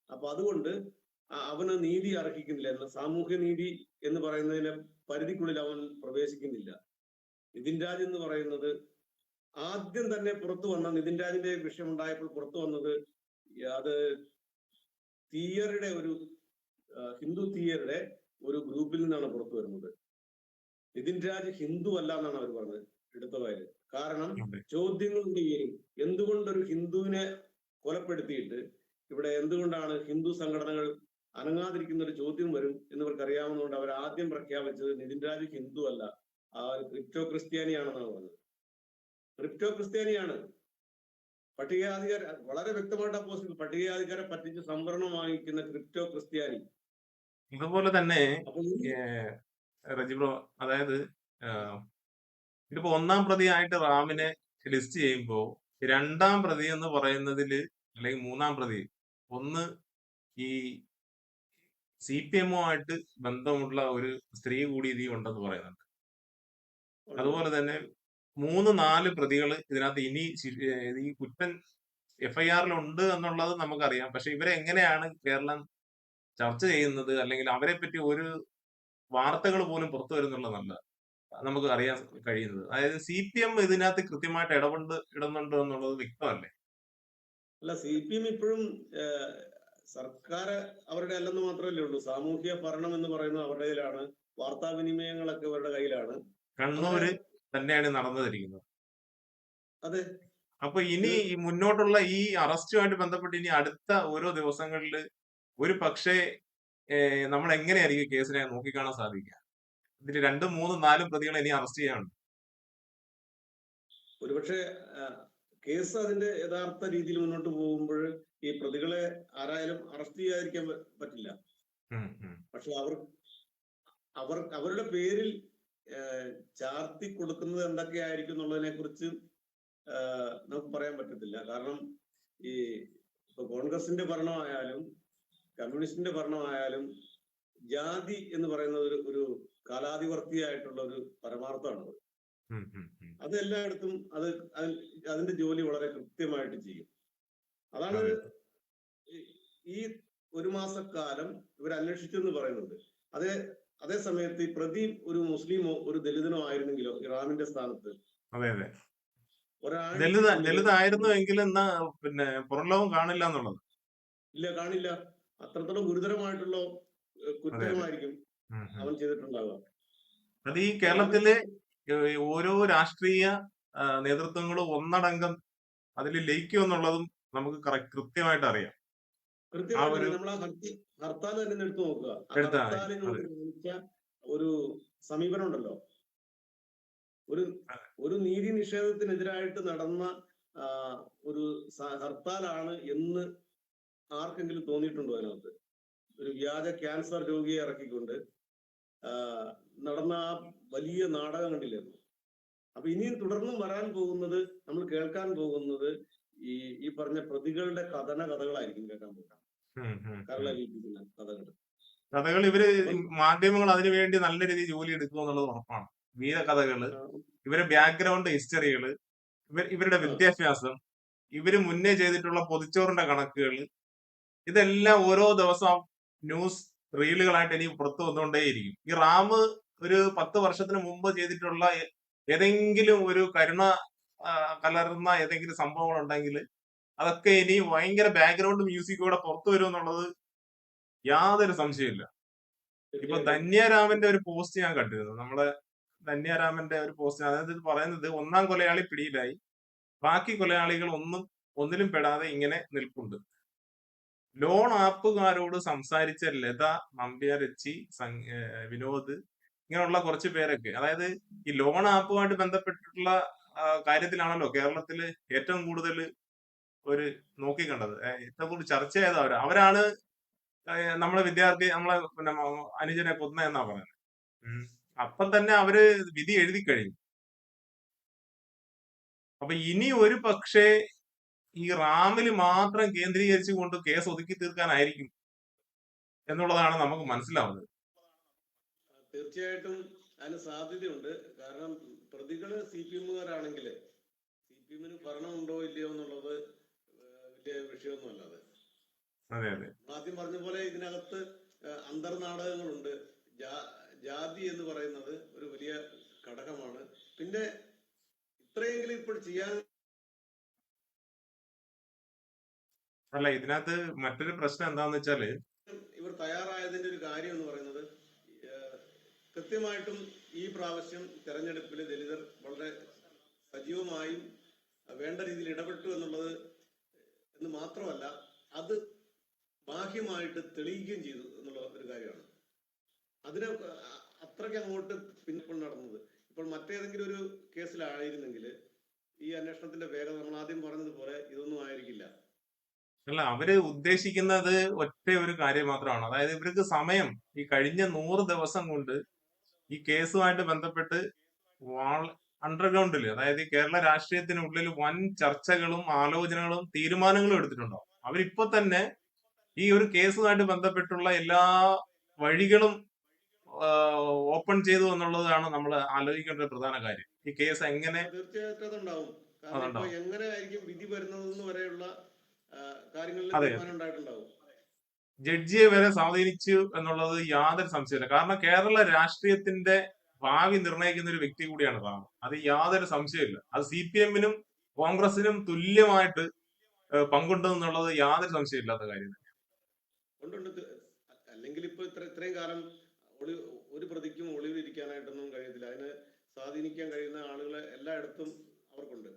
അപ്പൊ അതുകൊണ്ട് അവന് നീതി അർഹിക്കുന്നില്ല. എന്നാൽ സാമൂഹ്യ നീതി എന്ന് പറയുന്നതിന് പരിധിക്കുള്ളിൽ അവൻ പ്രവേശിക്കുന്നില്ല. നിതിൻ രാജ് എന്ന് പറയുന്നത്, ആദ്യം തന്നെ പുറത്തു വന്ന നിതിൻ രാജിന്റെ വിഷയം ഉണ്ടായപ്പോൾ പുറത്തു വന്നത് അത് ഹിന്ദു തീയറുടെ ഒരു ഗ്രൂപ്പിൽ നിന്നാണ് പുറത്തു വരുന്നത്. നിതിൻ രാജ് ഹിന്ദു അല്ല എന്നാണ് അവർ പറഞ്ഞത് എടുത്തതായത്. കാരണം ചോദ്യങ്ങൾ ഉയരും. എന്തുകൊണ്ടൊരു ഹിന്ദുവിനെ കൊലപ്പെടുത്തിയിട്ട് ഇവിടെ എന്തുകൊണ്ടാണ് ഹിന്ദു സംഘടനകൾ അനങ്ങാതിരിക്കുന്ന ഒരു ചോദ്യം വരും എന്നിവർക്ക് അറിയാവുന്നതുകൊണ്ട് അവർ ആദ്യം പ്രഖ്യാപിച്ചത് നിതിൻ രാജ് ഹിന്ദു അല്ല, ക്രിപ്റ്റോ ക്രിസ്ത്യാനിയാണെന്നാണ് പറഞ്ഞത്. ക്രിപ്റ്റോ ക്രിസ്ത്യാനിയാണ്. പട്ടികജാതിക്കാർ വളരെ വ്യക്തമായിട്ട് പോസ്റ്റ്, പട്ടികജാതിക്കാരെ പറ്റിച്ച് സംവരണം വാങ്ങിക്കുന്ന ക്രിപ്റ്റോ ക്രിസ്ത്യാനി. ഇതുപോലെ തന്നെ റജിബ്രോ, അതായത് ഇതിപ്പോ ഒന്നാം പ്രതിയായിട്ട് റാമിനെ ലിസ്റ്റ് ചെയ്യുമ്പോൾ രണ്ടാം പ്രതി എന്ന് പറയുന്നതില്, അല്ലെങ്കിൽ മൂന്നാം പ്രതി, ഒന്ന് ഈ CPM-ആയിട്ട് ബന്ധമുള്ള ഒരു സ്ത്രീ കൂടി ഇതിൽ ഉണ്ടെന്ന് പറയുന്നുണ്ട്. അതുപോലെ തന്നെ 3-4 പ്രതികൾ ഇതിനകത്ത് ഇനി ഈ കുറ്റം FIR-ൽ ഉണ്ട് എന്നുള്ളത് നമുക്കറിയാം. പക്ഷെ ഇവരെ എങ്ങനെയാണ് കേരളം ചർച്ച ചെയ്യുന്നത്, അല്ലെങ്കിൽ അവരെ പറ്റി ഒരു വാർത്തകൾ പോലും പുറത്തു വരുന്നുള്ളതല്ല. നമുക്ക് അറിയാൻ കഴിയുന്നത്. അതായത് CPM ഇതിനകത്ത് കൃത്യമായിട്ട് ഇടുന്നുണ്ടോ എന്നുള്ളത് വ്യക്തമല്ലേ? അല്ല, CPM ഇപ്പോഴും സർക്കാർ അവരുടെ അല്ലെന്ന് മാത്രമല്ലേ ഉള്ളൂ. സാമൂഹ്യ ഭരണം എന്ന് പറയുന്നത് അവരുടെ കയ്യിലാണ്. വാർത്താവിനിമയങ്ങളൊക്കെ അവരുടെ കയ്യിലാണ്. കണ്ണൂര് തന്നെയാണ് നടന്നിരിക്കുന്നത്. അതെ. അപ്പൊ ഇനി ഇത് ഈ മുന്നോട്ടുള്ള ഈ അറസ്റ്റുമായിട്ട് ബന്ധപ്പെട്ട് ഇനി അടുത്ത ഓരോ ദിവസങ്ങളിൽ ഒരു പക്ഷേ നമ്മൾ എങ്ങനെയായിരിക്കും കേസിനെ നോക്കിക്കാണാൻ സാധിക്കുക? ഇതിൽ 2, 3, 4 പ്രതികളെ ഇനി അറസ്റ്റ് ചെയ്യാനുണ്ട്. ഒരുപക്ഷെ കേസ് അതിന്റെ യഥാർത്ഥ രീതിയിൽ മുന്നോട്ട് പോകുമ്പോൾ ഈ പ്രതികളെ ആരായാലും അറസ്റ്റ് ചെയ്യാതിരിക്കാൻ പറ്റില്ല. പക്ഷെ അവരുടെ പേരിൽ ചാർത്തി കൊടുക്കുന്നത് എന്തൊക്കെയായിരിക്കും എന്നുള്ളതിനെ കുറിച്ച് നമുക്ക് പറയാൻ പറ്റത്തില്ല. കാരണം ഈ ഇപ്പൊ കോൺഗ്രസിന്റെ ഭരണമായാലും കമ്മ്യൂണിസ്റ്റിന്റെ ഭരണമായാലും ജാതി എന്ന് പറയുന്നത് ഒരു കാലാതിവർത്തിയായിട്ടുള്ള ഒരു പരമാർത്ഥമാണ്. അത് എല്ലായിടത്തും അതിന്റെ ജോലി വളരെ കൃത്യമായിട്ട് ചെയ്യും. അതാണ് ഈ 1 മാസക്കാലം ഇവർ അന്വേഷിച്ചെന്ന് പറയുന്നുണ്ട്. അതേ സമയത്ത് ഈ പ്രതി ഒരു മുസ്ലിമോ ഒരു ദലിതനോ ആയിരുന്നെങ്കിലോ ഈ റാമിന്റെ സ്ഥാനത്ത് ദലിതായിരുന്നു എങ്കിൽ എന്നാ പിന്നെ പുറംലോകം കാണില്ല എന്നുള്ളത്. ഇല്ല, കാണില്ല. അത്രത്തോളം ഗുരുതരമായിട്ടുള്ള കുറ്റമായിരിക്കും അവൻ ചെയ്തിട്ടുണ്ടാവുക. അത് ഈ കേരളത്തിലെ ഓരോ രാഷ്ട്രീയ നേതൃത്വങ്ങളും ഒന്നടങ്കം അതിൽ ലയിക്കും എന്നുള്ളതും നമുക്ക് കൃത്യമായിട്ട് അറിയാം. നമ്മൾ ആ ഹർത്താൽ തന്നെ എടുത്തു നോക്കുക. ഹർത്താലിനോട് ഒരു സമീപനം ഉണ്ടല്ലോ, ഒരു നീതി നിഷേധത്തിനെതിരായിട്ട് നടന്ന ഒരു ഹർത്താലാണ് എന്ന് ആർക്കെങ്കിലും തോന്നിയിട്ടുണ്ടോ? അതിനകത്ത് ഒരു വ്യാജ ക്യാൻസർ രോഗിയെ ഇറക്കിക്കൊണ്ട് നടന്ന ആ വലിയ നാടകം കണ്ടില്ലായിരുന്നു. അപ്പൊ ഇനിയും തുടർന്നും വരാൻ പോകുന്നത്, നമ്മൾ കേൾക്കാൻ പോകുന്നത് ഈ പറഞ്ഞ പ്രതികളുടെ കഥകളായിരിക്കും കേൾക്കാൻ പോകുന്നത്. കഥകൾ ഇവര് മാധ്യമങ്ങൾ അതിനുവേണ്ടി നല്ല രീതിയിൽ ജോലി എടുക്കുക എന്നുള്ളത് ഉറപ്പാണ്. വീരകഥകള്, ഇവരെ ബാക്ക്ഗ്രൗണ്ട് ഹിസ്റ്ററികള്, ഇവരുടെ വിദ്യാഭ്യാസം, ഇവര് മുന്നേ ചെയ്തിട്ടുള്ള പൊതിച്ചോറിന്റെ കണക്കുകൾ, ഇതെല്ലാം ഓരോ ദിവസം ന്യൂസ് റീലുകളായിട്ട് ഇനി പുറത്തു വന്നുകൊണ്ടേയിരിക്കും. ഈ റാം ഒരു 10 വർഷത്തിന് മുമ്പ് ചെയ്തിട്ടുള്ള ഏതെങ്കിലും ഒരു കരുണ കലർന്ന ഏതെങ്കിലും സംഭവങ്ങൾ ഉണ്ടെങ്കിൽ അതൊക്കെ ഇനി ഭയങ്കര ബാക്ക്ഗ്രൗണ്ട് മ്യൂസിക്കോടെ പുറത്തു വരും എന്നുള്ളത് യാതൊരു സംശയമില്ല. ഇപ്പൊ ധന്യരാമന്റെ ഒരു പോസ്റ്റ് ഞാൻ കണ്ടിരുന്നു. നമ്മളെ ധന്യരാമന്റെ ഒരു പോസ്റ്റ്, അതായത് പറയുന്നത് 1ാം കൊലയാളി പിടിയിലായി, ബാക്കി കൊലയാളികൾ ഒന്നിലും പെടാതെ ഇങ്ങനെ നിൽപ്പുണ്ട്. ലോൺ ആപ്പുകാരോട് സംസാരിച്ച ലത, നമ്പ്യാരച്ചി, വിനോദ്, ഇങ്ങനെയുള്ള കുറച്ച് പേരൊക്കെ, അതായത് ഈ ലോൺ ആപ്പുമായിട്ട് ബന്ധപ്പെട്ടിട്ടുള്ള കാര്യത്തിലാണല്ലോ കേരളത്തില് ഏറ്റവും കൂടുതൽ ഒരു നോക്കിക്കണ്ടത്, ഏറ്റവും കൂടുതൽ ചർച്ച ചെയ്ത അവരാണ് നമ്മളെ പിന്നെ അനുജനെ കൊന്ന എന്നാ പറയുന്നത്. അപ്പം തന്നെ അവര് വിധി എഴുതി കഴിഞ്ഞു. അപ്പൊ ഇനി ഒരു പക്ഷേ ഈ റാമിൽ മാത്രം കേന്ദ്രീകരിച്ചുകൊണ്ട് കേസ് ഒതുക്കി തീർക്കാനായിരിക്കും എന്നുള്ളതാണ് നമുക്ക് മനസ്സിലാവുന്നത്. തീർച്ചയായിട്ടും അതിന് സാധ്യതയുണ്ട്. കാരണം പ്രതികള് CPM-കാരാണെങ്കിൽ CPM-ന് ഭരണമുണ്ടോ ഇല്ലയോ എന്നുള്ളത് വലിയ വിഷയമൊന്നുമല്ല. അത് ആദ്യം പറഞ്ഞ പോലെ ഇതിനകത്ത് അന്തർനാടകങ്ങളുണ്ട്. ജാതി എന്ന് പറയുന്നത് ഒരു വലിയ ഘടകമാണ്. പിന്നെ ഇത്രയെങ്കിലും ഇപ്പോൾ ചെയ്യാൻ അല്ല, ഇതിനകത്ത് മറ്റൊരു പ്രശ്നം എന്താന്ന് വെച്ചാല് ഇവർ തയ്യാറായതിന്റെ ഒരു കാര്യം എന്ന് പറയുന്നത്, കൃത്യമായിട്ടും ഈ പ്രാവശ്യം തെരഞ്ഞെടുപ്പിൽ ദലിതർ വളരെ സജീവമായും വേണ്ട രീതിയിൽ ഇടപെട്ടു എന്നുള്ളത് എന്ന് മാത്രമല്ല, അത് ബാഹ്യമായിട്ട് തെളിയിക്കുകയും ചെയ്തു എന്നുള്ള ഒരു കാര്യമാണ്. അതിന് അത്രയ്ക്ക് അങ്ങോട്ട് പിന്നിപ്പോൾ നടന്നത്. ഇപ്പോൾ മറ്റേതെങ്കിലും ഒരു കേസിലായിരുന്നെങ്കിൽ ഈ അന്വേഷണത്തിന്റെ വേഗത നമ്മൾ ആദ്യം പറഞ്ഞതുപോലെ ഇതൊന്നും ആയിരിക്കില്ല. അല്ല, അവര് ഉദ്ദേശിക്കുന്നത് ഒറ്റ ഒരു കാര്യം മാത്രമാണ്. അതായത് ഇവർക്ക് സമയം, ഈ കഴിഞ്ഞ 100 ദിവസം കൊണ്ട് ഈ കേസുമായിട്ട് ബന്ധപ്പെട്ട് അണ്ടർഗ്രൗണ്ടില്, അതായത് കേരള രാഷ്ട്രീയത്തിനുള്ളിൽ വൻ ചർച്ചകളും ആലോചനകളും തീരുമാനങ്ങളും എടുത്തിട്ടുണ്ടാവും. അവരിപ്പോ തന്നെ ഈ ഒരു കേസുമായിട്ട് ബന്ധപ്പെട്ടുള്ള എല്ലാ വഴികളും ഓപ്പൺ ചെയ്തു എന്നുള്ളതാണ് നമ്മൾ ആലോചിക്കേണ്ട ഒരു പ്രധാന കാര്യം. ഈ കേസ് എങ്ങനെ തീർച്ചയായിട്ടും അതുണ്ടാവും. കാരണം എങ്ങനെയായിരിക്കും വിധി വരുന്നതെന്ന് വരെയുള്ള കാര്യങ്ങളിൽ തീരുമാനം ഉണ്ടായിട്ടുണ്ടാവും. ജഡ്ജിയെ വരെ സ്വാധീനിച്ചു എന്നുള്ളത് യാതൊരു സംശയമില്ല. കാരണം കേരള രാഷ്ട്രീയത്തിന്റെ ഭാവി നിർണ്ണയിക്കുന്ന ഒരു വ്യക്തി കൂടിയാണ് റാം. അത് യാതൊരു സംശയമില്ല. അത് CPM-നും കോൺഗ്രസിനും തുല്യമായിട്ട് പങ്കുണ്ടെന്നുള്ളത് യാതൊരു സംശയമില്ലാത്ത കാര്യം. കൊണ്ടുണ്ട്. അല്ലെങ്കിൽ ഇപ്പൊ ഇത്രയും കാലം ഒരു പ്രതിക്കും ഒളിവിലിരിക്കാനായിട്ടൊന്നും കഴിയത്തില്ല. അതിന് സ്വാധീനിക്കാൻ കഴിയുന്ന ആളുകളെ എല്ലായിടത്തും അവർക്കുണ്ട്.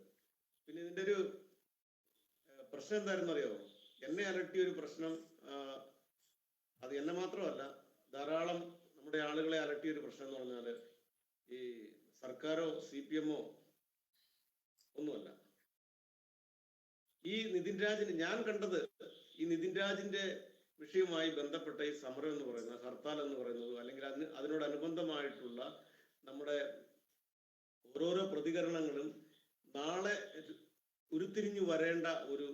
പിന്നെ ഇതിന്റെ ഒരു പ്രശ്നം എന്തായിരുന്നു അറിയാമോ? എന്നെ അലട്ടിയ ഒരു പ്രശ്നം, അത് എന്നെ മാത്രമല്ല ധാരാളം നമ്മുടെ ആളുകളെ അലട്ടിയ ഒരു പ്രശ്നം എന്ന് പറഞ്ഞാല്, ഈ സർക്കാരോ CPM-ഓ ഒന്നുമല്ല, ഈ നിതിൻ രാജിന് ഞാൻ കണ്ടത്, ഈ നിതിൻ രാജിന്റെ വിഷയവുമായി ബന്ധപ്പെട്ട ഈ സമരം എന്ന് പറയുന്നത്, ഹർത്താൽ എന്ന് പറയുന്നത്, അല്ലെങ്കിൽ അതിനോടനുബന്ധമായിട്ടുള്ള നമ്മുടെ ഓരോരോ പ്രതികരണങ്ങളും നാളെ ഉരുത്തിരിഞ്ഞു വരേണ്ട ഒരു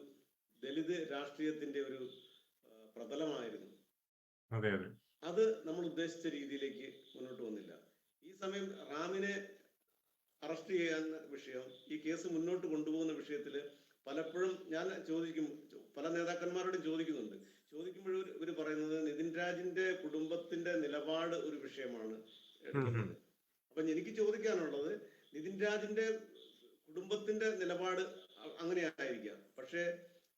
ദലിത് രാഷ്ട്രീയത്തിന്റെ ഒരു പ്രതലമായിരുന്നു. അത് നമ്മൾ ഉദ്ദേശിച്ച രീതിയിലേക്ക് മുന്നോട്ട് വന്നില്ല. ഈ സമയം റാമിനെ അറസ്റ്റ് ചെയ്യാവുന്ന വിഷയം, ഈ കേസ് മുന്നോട്ട് കൊണ്ടുപോകുന്ന വിഷയത്തിൽ പലപ്പോഴും ഞാൻ പല നേതാക്കന്മാരോടും ചോദിക്കുമ്പോഴും ഇവർ പറയുന്നത് നിതിൻ രാജിന്റെ കുടുംബത്തിന്റെ നിലപാട് ഒരു വിഷയമാണ് എടുക്കുന്നത്. അപ്പൊ എനിക്ക് ചോദിക്കാനുള്ളത്, നിതിൻ രാജിന്റെ കുടുംബത്തിന്റെ നിലപാട് അങ്ങനെ ആയിരിക്കാം, പക്ഷെ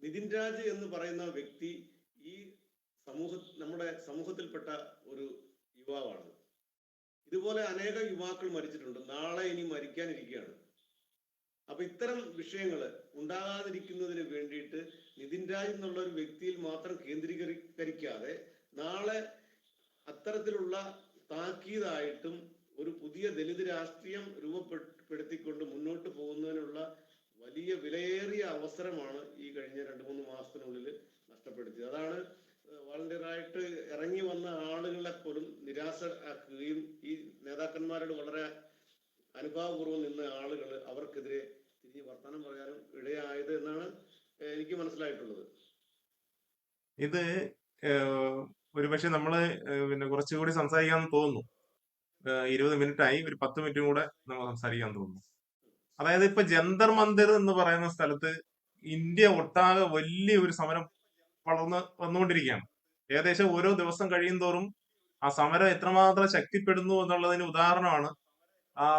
നിതിൻ രാജ് എന്ന് പറയുന്ന വ്യക്തി ഈ നമ്മുടെ സമൂഹത്തിൽപ്പെട്ട ഒരു യുവാവാണ്. ഇതുപോലെ അനേക യുവാക്കൾ മരിച്ചിട്ടുണ്ട്, നാളെ ഇനി മരിക്കാനിരിക്കുകയാണ്. അപ്പൊ ഇത്തരം വിഷയങ്ങൾ ഉണ്ടാകാതിരിക്കുന്നതിന് വേണ്ടിയിട്ട് നിതിൻ രാജ് എന്നുള്ള ഒരു വ്യക്തിയിൽ മാത്രം കേന്ദ്രീകരിക്കാതെ നാളെ അത്തരത്തിലുള്ള താക്കീതായിട്ടും ഒരു പുതിയ ദലിത് രാഷ്ട്രീയം രൂപപ്പെടുത്തിക്കൊണ്ട് മുന്നോട്ട് പോകുന്നതിനുള്ള വലിയ വിലയേറിയ അവസരമാണ് ഈ കഴിഞ്ഞ 2-3 മാസത്തിനുള്ളിൽ നഷ്ടപ്പെടുത്തിയത്. അതാണ് വളണ്ടിയറായിട്ട് ഇറങ്ങി വന്ന ആളുകളെ പോലും നിരാശരാക്കുകയും ഈ നേതാക്കന്മാരോട് വളരെ അനുഭാവപൂർവ്വം നിന്ന ആളുകൾ അവർക്കെതിരെ തിരിഞ്ഞ് വർത്തമാനം പറയാനും ഇടയായത് എന്നാണ് എനിക്ക് മനസ്സിലായിട്ടുള്ളത്. ഇത് ഒരുപക്ഷെ നമ്മള് പിന്നെ കുറച്ചുകൂടി സംസാരിക്കാമെന്ന് തോന്നുന്നു. 20 മിനിറ്റ് ആയി, ഒരു 10 മിനിറ്റും കൂടെ നമ്മൾ സംസാരിക്കാൻ തോന്നുന്നു. അതായത് ഇപ്പൊ ജന്തർ മന്ദിർ എന്ന് പറയുന്ന സ്ഥലത്ത് ഇന്ത്യ ഒട്ടാകെ വലിയ ഒരു സമരം വന്നുകൊണ്ടിരിക്കുകയാണ്. ഏകദേശം ഓരോ ദിവസം കഴിയും തോറും ആ സമരം എത്രമാത്രം ശക്തിപ്പെടുന്നു എന്നുള്ളതിന് ഉദാഹരണമാണ്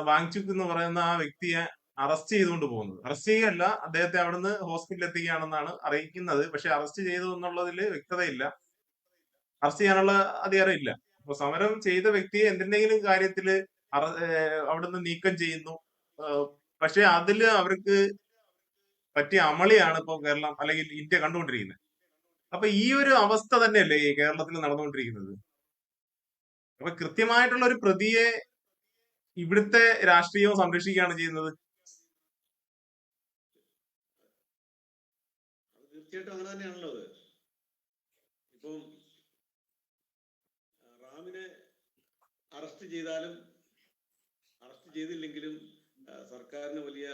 വാങ്ചുക് എന്ന് പറയുന്ന ആ വ്യക്തിയെ അറസ്റ്റ് ചെയ്തുകൊണ്ട് പോകുന്നത്. അറസ്റ്റ് ചെയ്യല്ല, അദ്ദേഹത്തെ അവിടുന്ന് ഹോസ്പിറ്റലിൽ എത്തിക്കുകയാണെന്നാണ് അറിയിക്കുന്നത്. പക്ഷെ അറസ്റ്റ് ചെയ്തു എന്നുള്ളതിൽ വ്യക്തതയില്ല, അറസ്റ്റ് ചെയ്യാനുള്ള അധികാരം ഇല്ല. അപ്പൊ സമരം ചെയ്ത വ്യക്തിയെ എന്തിന്റെങ്കിലും കാര്യത്തില് അവിടുന്ന് നീക്കം ചെയ്യുന്നു. പക്ഷെ അതില് അവർക്ക് പറ്റിയ അമളിയാണ് ഇപ്പൊ കേരളം അല്ലെങ്കിൽ ഇന്ത്യ കണ്ടുകൊണ്ടിരിക്കുന്നത്. അപ്പൊ ഈ ഒരു അവസ്ഥ തന്നെയല്ലേ ഈ കേരളത്തിൽ നടന്നുകൊണ്ടിരിക്കുന്നത്. അപ്പൊ കൃത്യമായിട്ടുള്ള ഒരു പ്രതിയെ ഇവിടുത്തെ രാഷ്ട്രീയവും സംരക്ഷിക്കുകയാണ് ചെയ്യുന്നത്. തീർച്ചയായിട്ടും അങ്ങനെ തന്നെയാണല്ലോ. അത് ഇപ്പം റാമിനെ അറസ്റ്റ് ചെയ്താലും അറസ്റ്റ് ചെയ്തില്ലെങ്കിലും സർക്കാരിന് വലിയ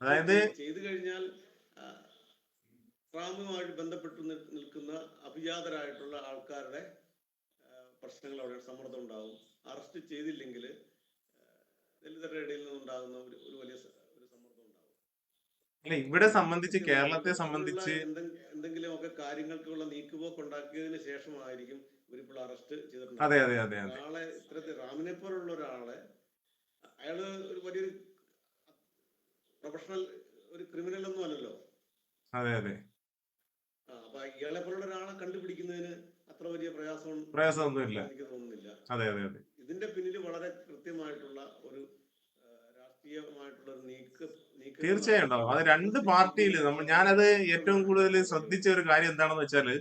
അതായത് ചെയ്തു കഴിഞ്ഞാൽ റാമുമായിട്ട് ബന്ധപ്പെട്ട് നിൽക്കുന്ന അഭിജാതരായിട്ടുള്ള ആൾക്കാരുടെ പ്രശ്നങ്ങൾ അവിടെ സമ്മർദ്ദം ഉണ്ടാകും. അറസ്റ്റ് ചെയ്തില്ലെങ്കിൽ ദലിതരുടെ ഇടയിൽ നിന്നുണ്ടാകുന്ന ഒരു വലിയ സമ്മർദ്ദം ഉണ്ടാകും. അല്ല, ഇവിടെ സംബന്ധിച്ച്, കേരളത്തെ സംബന്ധിച്ച് എന്തെങ്കിലും ഒക്കെ കാര്യങ്ങൾക്കുള്ള നീക്കുപോക്ക് ഉണ്ടാക്കിയതിന് ശേഷമായിരിക്കും ഇവരിപ്പോൾ അറസ്റ്റ് ചെയ്തിട്ടുണ്ട്. അതെ അതെ അതെ ഒരാളെ ഇത്തരത്തിൽ റാമിനെ പോലുള്ള ഒരാളെ, അയാള് ഒരു വലിയൊരു പ്രൊഫഷണൽ ഒരു ക്രിമിനൽ ഒന്നും അല്ലല്ലോ. അതെ അതെ. അപ്പൊ ഇയാളെ പോലുള്ള ഒരാളെ കണ്ടുപിടിക്കുന്നതിന് അത്ര വലിയ പ്രയാസമൊന്നുമില്ല, എനിക്ക് തോന്നുന്നില്ല. അതെ അതെ അതെ. ഇതിന്റെ പിന്നിൽ വളരെ കൃത്യമായിട്ടുള്ള ഒരു രാഷ്ട്രീയമായിട്ടുള്ള ഒരു തീർച്ചയായും ഉണ്ടാവും. അത് രണ്ട് പാർട്ടിയിൽ ഞാനത് ഏറ്റവും കൂടുതൽ ശ്രദ്ധിച്ച ഒരു കാര്യം എന്താണെന്ന് വെച്ചാല്,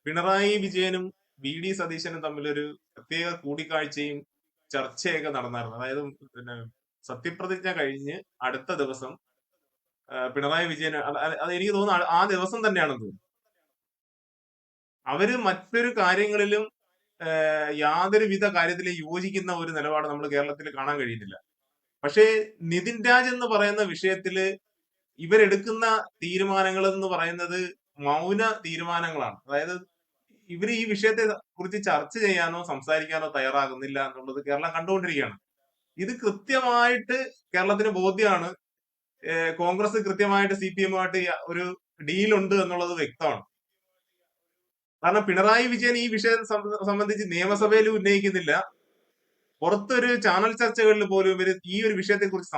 പിണറായി വിജയനും VD സതീശനും തമ്മിലൊരു പ്രത്യേക കൂടിക്കാഴ്ചയും ചർച്ചയൊക്കെ നടന്നായിരുന്നു. അതായത് പിന്നെ സത്യപ്രതിജ്ഞ കഴിഞ്ഞ് അടുത്ത ദിവസം പിണറായി വിജയൻ, അത് എനിക്ക് തോന്നുന്നു ആ ദിവസം തന്നെയാണെന്ന് തോന്നുന്നു, അവര് മറ്റൊരു കാര്യങ്ങളിലും യാതൊരുവിധ കാര്യത്തിലും യോജിക്കുന്ന ഒരു നിലപാട് നമ്മൾ കേരളത്തിൽ കാണാൻ കഴിയുന്നില്ല. പക്ഷേ നിതിൻ രാജ് എന്ന് പറയുന്ന വിഷയത്തില് ഇവരെടുക്കുന്ന തീരുമാനങ്ങൾ എന്ന് പറയുന്നത് മൗന തീരുമാനങ്ങളാണ്. അതായത് ഇവർ ഈ വിഷയത്തെ കുറിച്ച് ചർച്ച ചെയ്യാനോ സംസാരിക്കാനോ തയ്യാറാകുന്നില്ല എന്നുള്ളത് കേരളം കണ്ടുകൊണ്ടിരിക്കുകയാണ്. ഇത് കൃത്യമായിട്ട് കേരളത്തിന് ബോധ്യമാണ്. കോൺഗ്രസ് കൃത്യമായിട്ട് CPM-ആയിട്ട് ഒരു ഡീലുണ്ട് എന്നുള്ളത് വ്യക്തമാണ്. കാരണം പിണറായി വിജയൻ ഈ വിഷയം സംബന്ധിച്ച് നിയമസഭയിൽ ഉന്നയിക്കുന്നില്ല. പുറത്തൊരു ചാനൽ ചർച്ചകളിൽ പോലും ഇവര് ഈ ഒരു വിഷയത്തെ കുറിച്ച്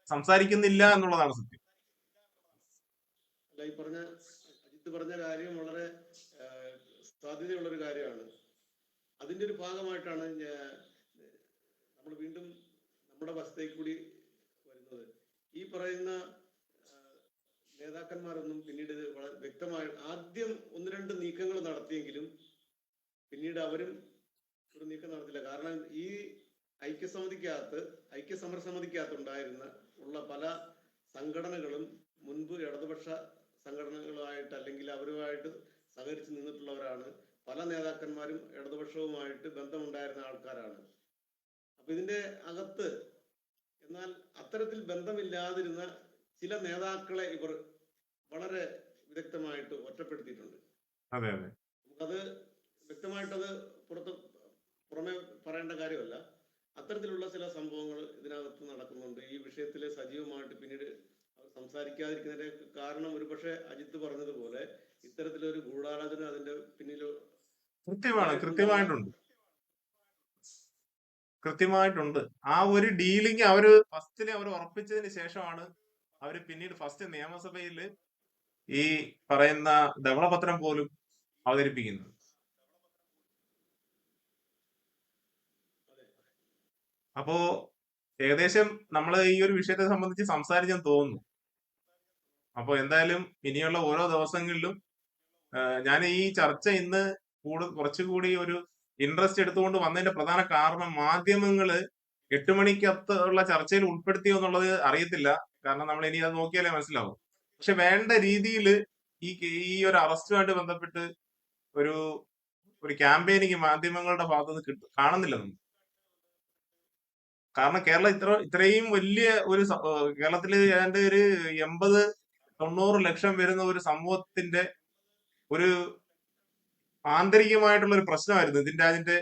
സംസാരിക്കുന്നില്ല എന്നുള്ളതാണ് സത്യം. അല്ല, ഈ പറഞ്ഞ അജിത്ത് പറഞ്ഞ കാര്യം വളരെ സാധ്യതയുള്ള ഒരു കാര്യമാണ്. അതിന്റെ ഒരു ഭാഗമായിട്ടാണ് നമ്മൾ വീണ്ടും നമ്മുടെ വശത്തേക്ക് കൂടി വരുന്നത്. ഈ പറയുന്ന നേതാക്കന്മാരൊന്നും പിന്നീട് ഇത് വളരെ വ്യക്തമായി ആദ്യം 1-2 നീക്കങ്ങൾ നടത്തിയെങ്കിലും പിന്നീട് അവരും ഒരു നീക്കം നടത്തില്ല. കാരണം ഈ ഐക്യസമരസമിതിക്കകത്ത് ഉള്ള പല സംഘടനകളും മുൻപ് ഇടതുപക്ഷ സംഘടനകളുമായിട്ട് അല്ലെങ്കിൽ അവരുമായിട്ട് സഹകരിച്ച് നിന്നിട്ടുള്ളവരാണ്. പല നേതാക്കന്മാരും ഇടതുപക്ഷവുമായിട്ട് ബന്ധമുണ്ടായിരുന്ന ആൾക്കാരാണ്. അപ്പൊ ഇതിന്റെ അകത്ത് എന്നാൽ അത്തരത്തിൽ ബന്ധമില്ലാതിരുന്ന ചില നേതാക്കളെ ഇവർ വളരെ വിദഗ്ധമായിട്ട് ഒറ്റപ്പെടുത്തിയിട്ടുണ്ട്. അതെ അതെ, നമുക്കത് വ്യക്തമായിട്ടത് പുറമെ പറയേണ്ട കാര്യമല്ല. അത്തരത്തിലുള്ള ചില സംഭവങ്ങൾ ഇതിനകത്ത് നടക്കുന്നുണ്ട്. ഈ വിഷയത്തിൽ സജീവമായിട്ട് പിന്നീട് അവർ സംസാരിക്കാതിരിക്കുന്നതിന്റെ കാരണം ഒരുപക്ഷെ അജിത്ത് പറഞ്ഞതുപോലെ ഇത്തരത്തിലൊരു ഗൂഢാലോചന അതിന്റെ പിന്നിൽ കൃത്യമായിട്ടുണ്ട്. ആ ഒരു ഡീലിംഗ് അവര് ഫസ്റ്റില് അവർ ഉറപ്പിച്ചതിന് ശേഷമാണ് അവര് പിന്നീട് ഫസ്റ്റ് നിയമസഭയിൽ ഈ പറയുന്ന ധവളപത്രം പോലും അവതരിപ്പിക്കുന്നത്. അപ്പോ ഏകദേശം നമ്മൾ ഈ ഒരു വിഷയത്തെ സംബന്ധിച്ച് സംസാരിച്ചെന്ന് തോന്നുന്നു. അപ്പൊ എന്തായാലും ഇനിയുള്ള ഓരോ ദിവസങ്ങളിലും ഞാൻ ഈ ചർച്ച ഇന്ന് കുറച്ചുകൂടി ഒരു ഇൻട്രസ്റ്റ് എടുത്തുകൊണ്ട് വന്നതിന്റെ പ്രധാന കാരണം മാധ്യമങ്ങള് 8 മണിക്കകത്ത് ഉള്ള ചർച്ചയിൽ ഉൾപ്പെടുത്തിയോ എന്നുള്ളത് അറിയത്തില്ല. കാരണം നമ്മൾ ഇനി അത് നോക്കിയാലേ മനസ്സിലാവും. പക്ഷെ വേണ്ട രീതിയിൽ ഈ ഒരു അറസ്റ്റുമായിട്ട് ബന്ധപ്പെട്ട് ഒരു ക്യാമ്പയിനിങ് മാധ്യമങ്ങളുടെ ഭാഗത്തുനിന്ന് കാണുന്നില്ല നമുക്ക്. കാരണം കേരളം ഇത്രയും വലിയ ഒരു കേരളത്തില് ഏതാണ്ട് ഒരു 80-90 ലക്ഷം വരുന്ന ഒരു സമൂഹത്തിന്റെ ഒരു ആന്തരികമായിട്ടുള്ള ഒരു പ്രശ്നമായിരുന്നു അതിന്റെ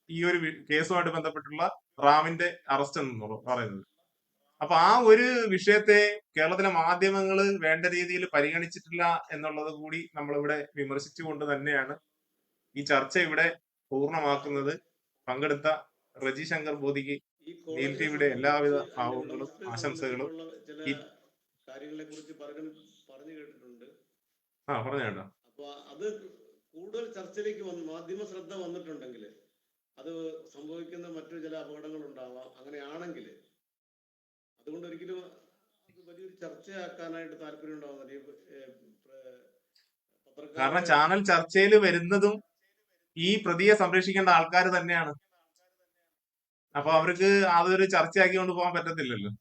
ഈ ഒരു കേസുമായിട്ട് ബന്ധപ്പെട്ടുള്ള റാമിന്റെ അറസ്റ്റ് എന്ന് പറയുന്നത്. അപ്പൊ ആ ഒരു വിഷയത്തെ കേരളത്തിലെ മാധ്യമങ്ങൾ വേണ്ട രീതിയിൽ പരിഗണിച്ചിട്ടില്ല എന്നുള്ളത് കൂടി നമ്മളിവിടെ വിമർശിച്ചുകൊണ്ട് തന്നെയാണ് ഈ ചർച്ച ഇവിടെ പൂർണ്ണമാക്കുന്നത്. പങ്കെടുത്ത റജി ശങ്കർ ബോധിക്ക് നീൽ ടിവിയുടെ എല്ലാവിധ ഭാവങ്ങളും ആശംസകളും. കാര്യങ്ങളെ കുറിച്ച് പറഞ്ഞു കേട്ടിട്ടുണ്ട്. പറഞ്ഞേട്ടാ. അപ്പൊ അത് കൂടുതൽ ചർച്ചയിലേക്ക് മാധ്യമ ശ്രദ്ധ വന്നിട്ടുണ്ടെങ്കിൽ അത് സംഭവിക്കുന്ന മറ്റു ചില അപകടങ്ങൾ ഉണ്ടാവാം. അങ്ങനെയാണെങ്കിൽ അതുകൊണ്ട് ഒരിക്കലും വലിയൊരു ചർച്ചയാക്കാനായിട്ട് താല്പര്യം ഉണ്ടാവുന്നില്ല. കാരണം ചാനൽ ചർച്ചയിൽ വരുന്നതും ഈ പ്രതിയെ സംരക്ഷിക്കേണ്ട ആൾക്കാർ തന്നെയാണ്. അപ്പൊ അവർക്ക് അതൊരു ചർച്ചയാക്കി കൊണ്ട് പോകാൻ പറ്റത്തില്ലല്ലോ.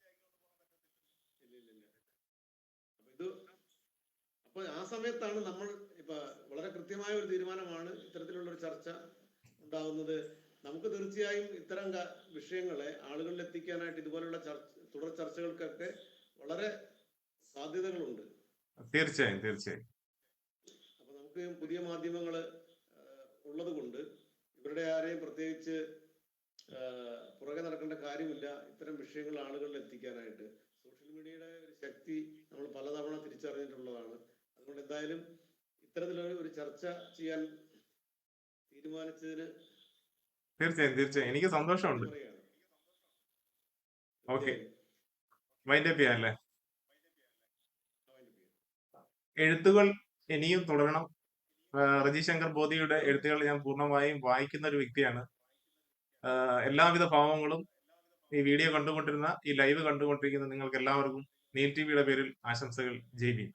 അപ്പൊ ആ സമയത്താണ് നമ്മൾ ഇപ്പൊ വളരെ കൃത്യമായ ഒരു തീരുമാനമാണ് ഇത്തരത്തിലുള്ള ഒരു ചർച്ച ഉണ്ടാകുന്നത്. നമുക്ക് തീർച്ചയായും ഇത്തരം വിഷയങ്ങളെ ആളുകളിൽ എത്തിക്കാനായിട്ട് ഇതുപോലുള്ള തുടർ ചർച്ചകൾക്കൊക്കെ വളരെ സാധ്യതകളുണ്ട്. തീർച്ചയായും. അപ്പൊ നമുക്ക് പുതിയ മാധ്യമങ്ങള് ഉള്ളത് കൊണ്ട് ഇവരുടെ ആരെയും പ്രത്യേകിച്ച് പുറകെ നടക്കേണ്ട കാര്യമില്ല. ഇത്തരം വിഷയങ്ങൾ ആളുകളിൽ എത്തിക്കാനായിട്ട് സോഷ്യൽ മീഡിയയുടെ ഒരു ശക്തി നമ്മൾ പലതവണ തിരിച്ചറിഞ്ഞിട്ടുള്ളതാണ്. അതുകൊണ്ട് എന്തായാലും ഇത്തരത്തിലൊരു ചർച്ച ചെയ്യാൻ തീരുമാനിച്ചതിന് തീർച്ചയായും എനിക്ക് സന്തോഷമുണ്ട്. ഓക്കെ, വൈൻഡപ്പ് ചെയ്യാല്ലേ? എഴുത്തുകൾ ഇനിയും തുടരണം. റജി ശങ്കർ ബോധിയുടെ എഴുത്തുകൾ ഞാൻ പൂർണ്ണമായും വായിക്കുന്ന ഒരു വ്യക്തിയാണ്. എല്ലാവിധ ഭാവങ്ങളും ഈ വീഡിയോ കണ്ടുകൊണ്ടിരുന്ന, ഈ ലൈവ് കണ്ടുകൊണ്ടിരിക്കുന്ന നിങ്ങൾക്ക് എല്ലാവർക്കും നീൽ ടിവിയുടെ പേരിൽ ആശംസകൾ. ജയ് ഭീം.